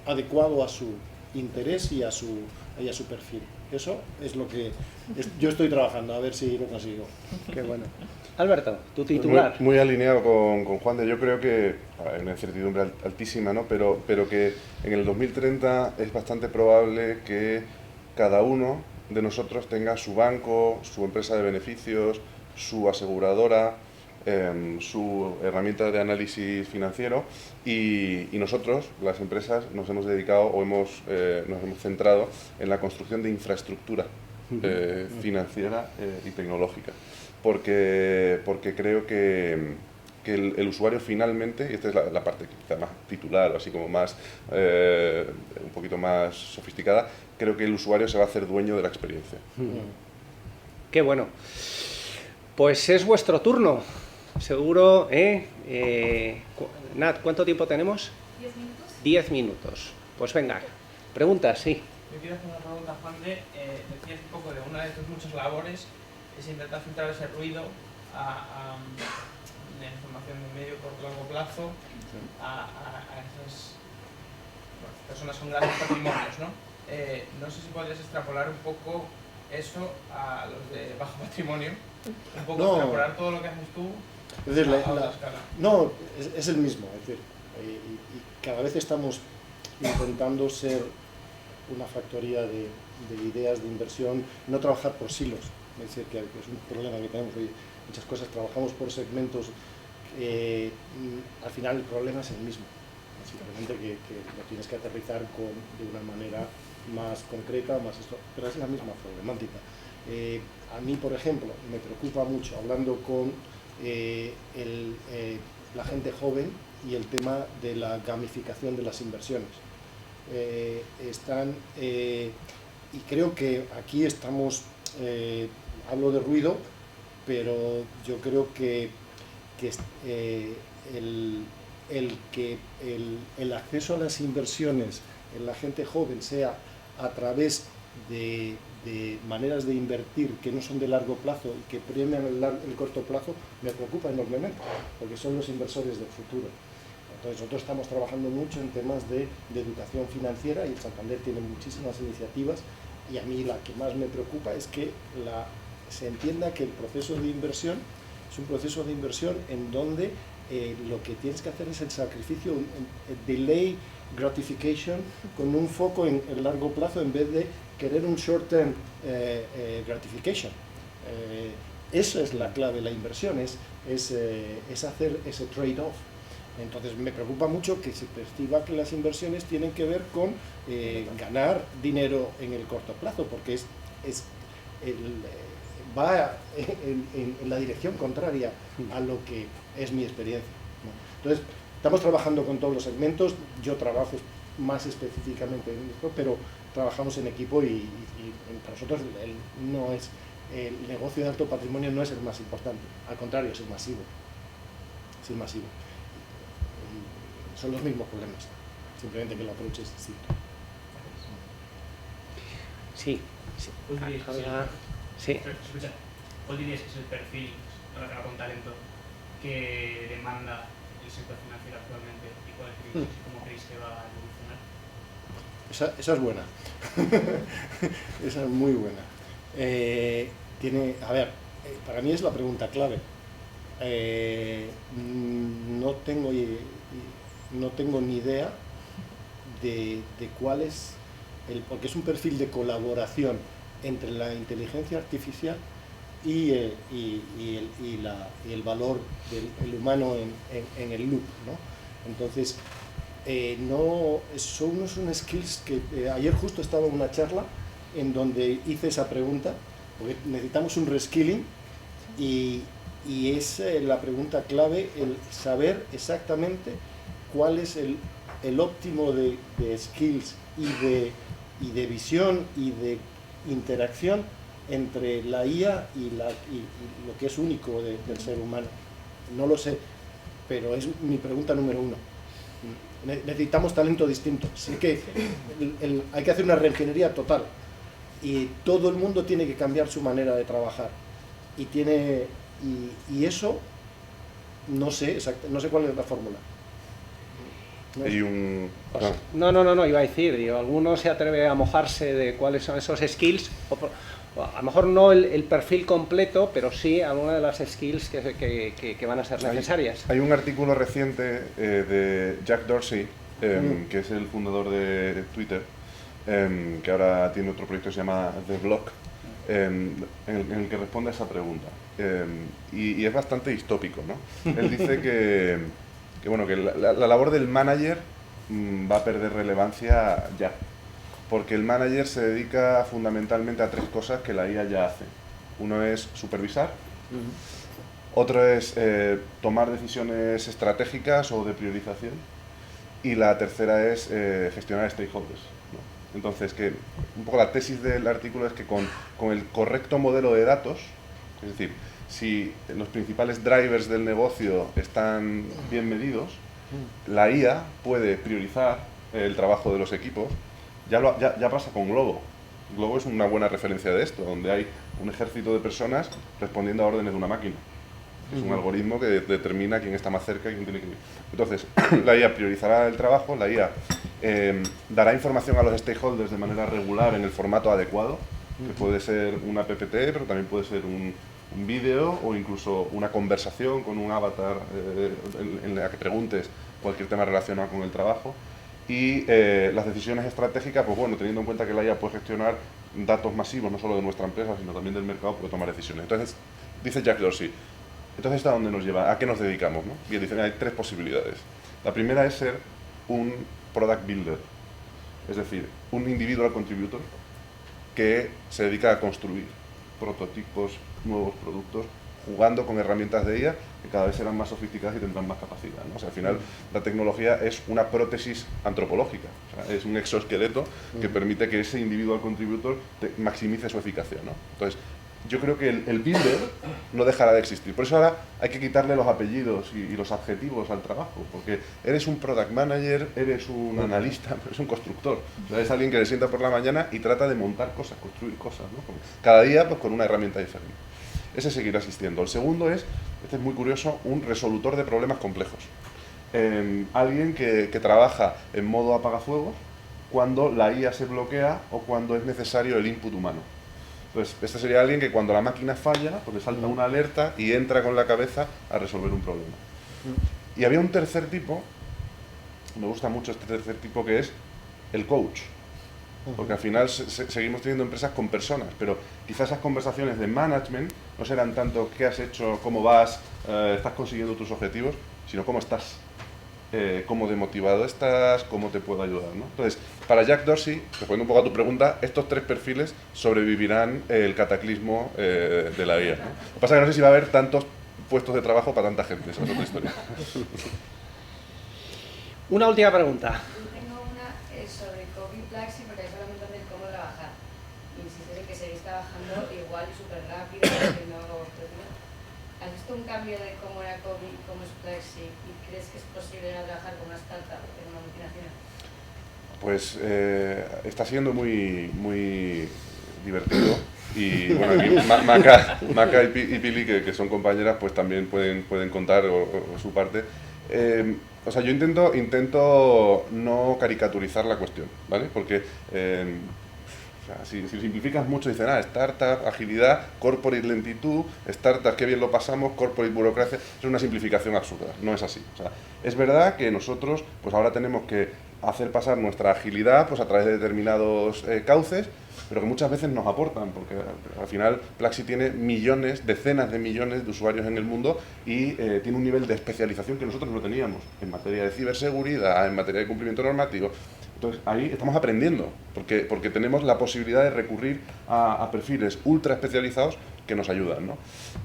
adecuado a su interés y a su perfil. Eso es lo que yo estoy trabajando, a ver si lo consigo.
Qué bueno. Alberto, tu titular.
Muy alineado con Juan de, yo creo que hay una incertidumbre altísima, ¿no? Pero que en el 2030 es bastante probable que cada uno de nosotros tenga su banco, su empresa de beneficios, su aseguradora, su herramienta de análisis financiero, y nosotros, las empresas, nos hemos dedicado o nos hemos centrado en la construcción de infraestructura financiera y tecnológica, porque creo que el usuario finalmente, y esta es la parte quizá más titular, o así como más un poquito más sofisticada, creo que el usuario se va a hacer dueño de la experiencia.
Qué bueno. Pues es vuestro turno, seguro. Nat, ¿cuánto tiempo tenemos?
10 minutos.
10 minutos. Pues venga, preguntas, sí.
Yo quiero hacer una pregunta, Juan de, decías un poco de una de tus muchas labores es intentar filtrar ese ruido a la información de medio corto largo plazo a esas personas con grandes patrimonios, ¿no? No sé si podrías extrapolar un poco eso a los de bajo patrimonio, un poco extrapolar todo lo que haces tú
es decir,
a otra escala.
No, es el mismo, es decir, y cada vez estamos intentando ser una factoría de ideas de inversión, no trabajar por silos, es decir, que es un problema que tenemos hoy, muchas cosas trabajamos por segmentos, al final el problema es el mismo, básicamente que lo tienes que aterrizar de una manera más concreta, pero es la misma problemática. A mí, por ejemplo, me preocupa mucho, hablando con la gente joven, y el tema de la gamificación de las inversiones. Y creo que aquí estamos, hablo de ruido, pero yo creo que el acceso a las inversiones en la gente joven sea a través de maneras de invertir que no son de largo plazo y que premian el corto plazo, me preocupa enormemente, porque son los inversores del futuro. Entonces nosotros estamos trabajando mucho en temas de educación financiera, y el Santander tiene muchísimas iniciativas, y a mí la que más me preocupa es que se entienda que el proceso de inversión es un proceso de inversión en donde lo que tienes que hacer es el sacrificio, delay gratification, con un foco en el largo plazo en vez de querer un short-term gratification. Esa es la clave de la inversión, es es hacer ese trade-off. Entonces me preocupa mucho que se perciba que las inversiones tienen que ver con ganar dinero en el corto plazo, porque va en la dirección contraria a lo que es mi experiencia, ¿no? Entonces, estamos trabajando con todos los segmentos, yo trabajo más específicamente en esto, pero trabajamos en equipo y para nosotros el negocio de alto patrimonio no es el más importante, al contrario, es el masivo. Es el masivo. Y son los mismos problemas, simplemente que el approach es distinto.
Sí.
¿Cuál diríais que es
Sí.
escucha, ¿cuál diríais que es el perfil relacionado con talento que demanda el sector financiero actualmente y cómo creéis que va a evolucionar?
Esa es buena. Esa es muy buena. Para mí es la pregunta clave. No tengo ni idea de cuál es porque es un perfil de colaboración entre la inteligencia artificial y el valor del humano en el loop, ¿no? Entonces, son skills que ayer justo estaba en una charla en donde hice esa pregunta, porque necesitamos un reskilling y es la pregunta clave, el saber exactamente cuál es el óptimo de skills y de visión y de interacción entre la IA y lo que es único del ser humano. No lo sé, pero es mi pregunta número uno. Necesitamos talento distinto. Así que hay que hacer una reingeniería total y todo el mundo tiene que cambiar su manera de trabajar y eso no sé cuál es la fórmula.
Hay un...
No, iba a decir, digo, alguno se atreve a mojarse de cuáles son esos skills, a lo mejor no el perfil completo, pero sí alguna de las skills que van a ser necesarias.
Hay un artículo reciente de Jack Dorsey, que es el fundador de Twitter, que ahora tiene otro proyecto que se llama The Block, en el que responde a esa pregunta. Y es bastante distópico, ¿no? Él dice que la labor del manager va a perder relevancia ya, porque el manager se dedica fundamentalmente a 3 cosas que la IA ya hace. Uno es supervisar, otro es tomar decisiones estratégicas o de priorización, y la tercera es gestionar stakeholders, ¿no? Entonces, que un poco la tesis del artículo es que con el correcto modelo de datos, es decir, si los principales drivers del negocio están bien medidos, la IA puede priorizar el trabajo de los equipos. Ya pasa con Globo. Globo es una buena referencia de esto, donde hay un ejército de personas respondiendo a órdenes de una máquina. Es un algoritmo que determina quién está más cerca y quién tiene que ir. Entonces, la IA priorizará el trabajo, la IA dará información a los stakeholders de manera regular en el formato adecuado, que puede ser una PPT, pero también puede ser un vídeo o incluso una conversación con un avatar en la que preguntes cualquier tema relacionado con el trabajo. Y las decisiones estratégicas, pues bueno, teniendo en cuenta que la IA puede gestionar datos masivos, no solo de nuestra empresa, sino también del mercado, puede tomar decisiones. Entonces, dice Jack Dorsey, entonces ¿a dónde nos lleva? ¿A qué nos dedicamos, no? Y él dice, hay 3 posibilidades. La primera es ser un product builder, es decir, un individual contributor que se dedica a construir prototipos, nuevos productos, jugando con herramientas de IA que cada vez serán más sofisticadas y tendrán más capacidad, ¿no? O sea, al final la tecnología es una prótesis antropológica, o sea, es un exoesqueleto que permite que ese individual contributor maximice su eficacia, ¿no? Entonces, yo creo que el builder no dejará de existir. Por eso ahora hay que quitarle los apellidos y los adjetivos al trabajo, porque eres un product manager, eres un analista, eres un constructor. O sea, es alguien que se sienta por la mañana y trata de montar cosas, construir cosas, ¿no? Cada día pues, con una herramienta diferente. Ese seguirá existiendo. El segundo es, este es muy curioso, un resolutor de problemas complejos. Alguien que trabaja en modo apagafuegos cuando la IA se bloquea o cuando es necesario el input humano. Entonces, este sería alguien que cuando la máquina falla, pues le salta una alerta y entra con la cabeza a resolver un problema. Y había un tercer tipo, me gusta mucho este tercer tipo, que es el coach. porque al final seguimos teniendo empresas con personas, pero quizás esas conversaciones de management no serán tanto qué has hecho, cómo vas, estás consiguiendo tus objetivos, sino cómo estás, cómo demotivado estás, cómo te puedo ayudar, ¿no? Entonces, para Jack Dorsey, respondiendo un poco a tu pregunta, estos 3 perfiles sobrevivirán el cataclismo de la IA, ¿no? Lo que pasa es que no sé si va a haber tantos puestos de trabajo para tanta gente, esa es otra historia.
Una última pregunta.
Yo tengo una sobre Copy Plaxi, porque hay solamente de cómo trabajar. Insistes en que seguís trabajando igual y súper rápido, que no ¿has visto un cambio de cómo era Copy, cómo es Plaxi, y crees que es posible trabajar con una startup en una multinacional?
Pues está siendo muy divertido. Y bueno, aquí Maca y Pili, que son compañeras, pues también pueden contar o su parte. O sea, yo intento no caricaturizar la cuestión, ¿vale? Porque o sea, si simplificas mucho, dicen, startup, agilidad, corporate lentitud, startup, qué bien lo pasamos, corporate burocracia, es una simplificación absurda, no es así. O sea, es verdad que nosotros, pues ahora tenemos que hacer pasar nuestra agilidad pues a través de determinados cauces, pero que muchas veces nos aportan, porque al final Plaxi tiene millones, decenas de millones de usuarios en el mundo y tiene un nivel de especialización que nosotros no teníamos en materia de ciberseguridad, en materia de cumplimiento normativo. Entonces ahí estamos aprendiendo, porque tenemos la posibilidad de recurrir a perfiles ultra especializados que nos ayudan, ¿no?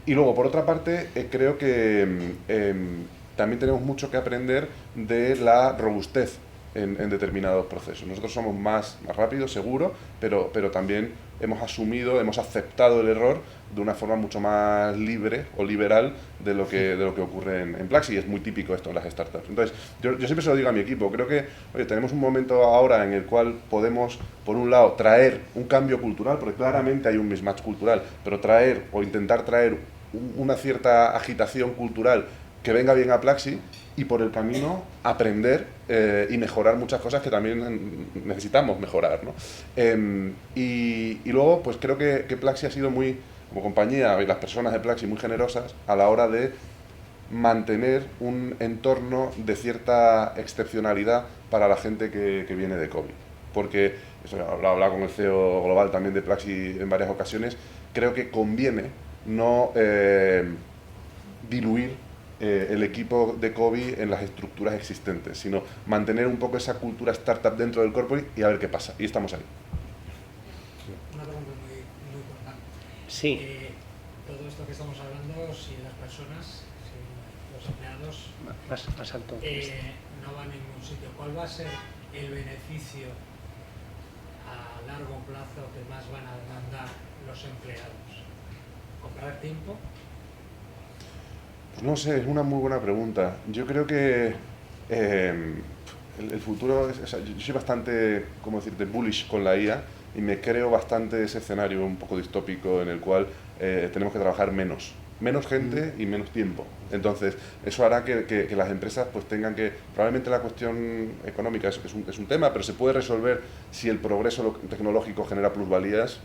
Y luego, por otra parte, creo que también tenemos mucho que aprender de la robustez en determinados procesos. Nosotros somos más rápidos, seguro, pero también hemos asumido, hemos aceptado el error de una forma mucho más libre o liberal de lo que ocurre en Plaxi, y es muy típico esto en las startups. Entonces, yo siempre se lo digo a mi equipo, creo que tenemos un momento ahora en el cual podemos, por un lado, traer un cambio cultural, porque claramente hay un mismatch cultural, pero traer o intentar traer una cierta agitación cultural que venga bien a Plaxi, y por el camino aprender y mejorar muchas cosas que también necesitamos mejorar, ¿no? Y luego, pues creo que Plaxi ha sido muy, como compañía, y las personas de Plaxi muy generosas a la hora de mantener un entorno de cierta excepcionalidad para la gente que viene de COVID. Porque, eso he hablado con el CEO global también de Plaxi en varias ocasiones, creo que conviene no diluir el equipo de COVID en las estructuras existentes, sino mantener un poco esa cultura startup dentro del corporate y a ver qué pasa. Y estamos ahí.
Una pregunta muy importante.
Sí.
Todo esto que estamos hablando, si las personas, si los empleados
Más alto.
no van a ningún sitio, ¿cuál va a ser el beneficio a largo plazo que más van a demandar los empleados? ¿Comprar tiempo?
Pues no sé, es una muy buena pregunta. Yo creo que el futuro, yo soy bastante, ¿cómo decirte?, bullish con la IA, y me creo bastante ese escenario un poco distópico en el cual tenemos que trabajar menos gente y menos tiempo. Entonces, eso hará que las empresas pues tengan que, probablemente la cuestión económica es un tema, pero se puede resolver si el progreso tecnológico genera plusvalías.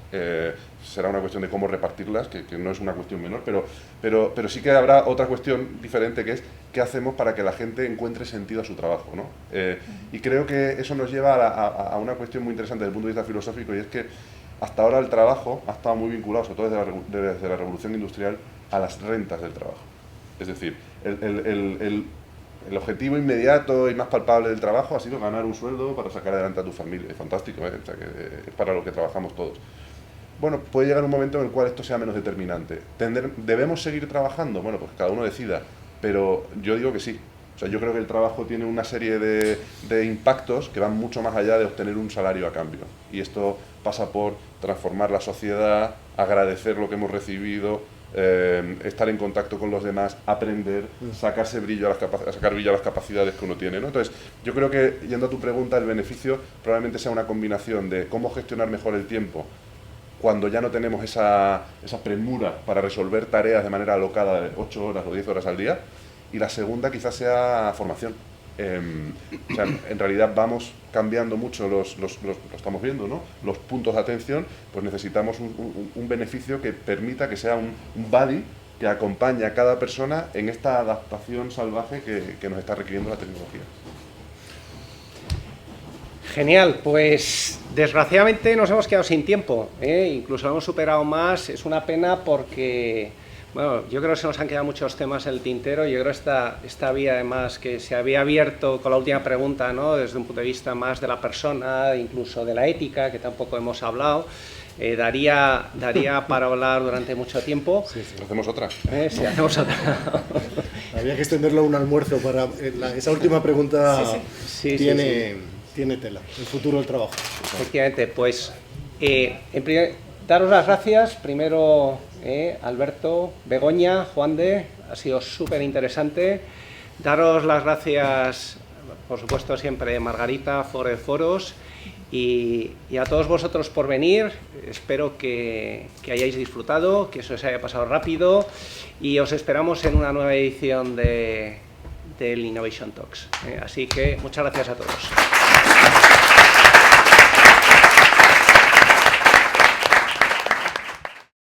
Será una cuestión de cómo repartirlas, que no es una cuestión menor, pero sí que habrá otra cuestión diferente, que es qué hacemos para que la gente encuentre sentido a su trabajo, ¿no? Y creo que eso nos lleva a una cuestión muy interesante desde el punto de vista filosófico, y es que hasta ahora el trabajo ha estado muy vinculado, sobre todo desde la revolución industrial, a las rentas del trabajo. Es decir, el objetivo inmediato y más palpable del trabajo ha sido ganar un sueldo para sacar adelante a tu familia. Es fantástico, ¿eh? O sea, que es para lo que trabajamos todos. Bueno, puede llegar un momento en el cual esto sea menos determinante. ¿Debemos seguir trabajando? Bueno, pues cada uno decida, pero yo digo que sí. O sea, yo creo que el trabajo tiene una serie de impactos que van mucho más allá de obtener un salario a cambio. Y esto pasa por transformar la sociedad, agradecer lo que hemos recibido, estar en contacto con los demás, aprender, sacar brillo a las capacidades que uno tiene, ¿no? Entonces, yo creo que, yendo a tu pregunta, el beneficio probablemente sea una combinación de cómo gestionar mejor el tiempo cuando ya no tenemos esa premura para resolver tareas de manera alocada de 8 horas o 10 horas al día, y la segunda quizás sea formación. O sea, en realidad vamos cambiando mucho lo estamos viendo, ¿no? Los puntos de atención, pues necesitamos un beneficio que permita que sea un buddy que acompañe a cada persona en esta adaptación salvaje que nos está requiriendo la tecnología.
Genial, pues Desgraciadamente nos hemos quedado sin tiempo, incluso lo hemos superado más. Es una pena porque, bueno, yo creo que se nos han quedado muchos temas en el tintero. Yo creo que esta vía, además, que se había abierto con la última pregunta, ¿no?, desde un punto de vista más de la persona, incluso de la ética, que tampoco hemos hablado, daría para hablar durante mucho tiempo.
Sí, hacemos otra.
Sí, hacemos otra.
Había que extenderlo a un almuerzo para... esa última pregunta tiene tela, el futuro del trabajo.
Efectivamente, pues daros las gracias, primero Alberto, Begoña, Juan de, ha sido súper interesante. Daros las gracias, por supuesto, siempre Margarita, Foro de Foros, y a todos vosotros por venir. Espero que hayáis disfrutado, que eso os haya pasado rápido, y os esperamos en una nueva edición del Innovation Talks. Así que muchas gracias a todos.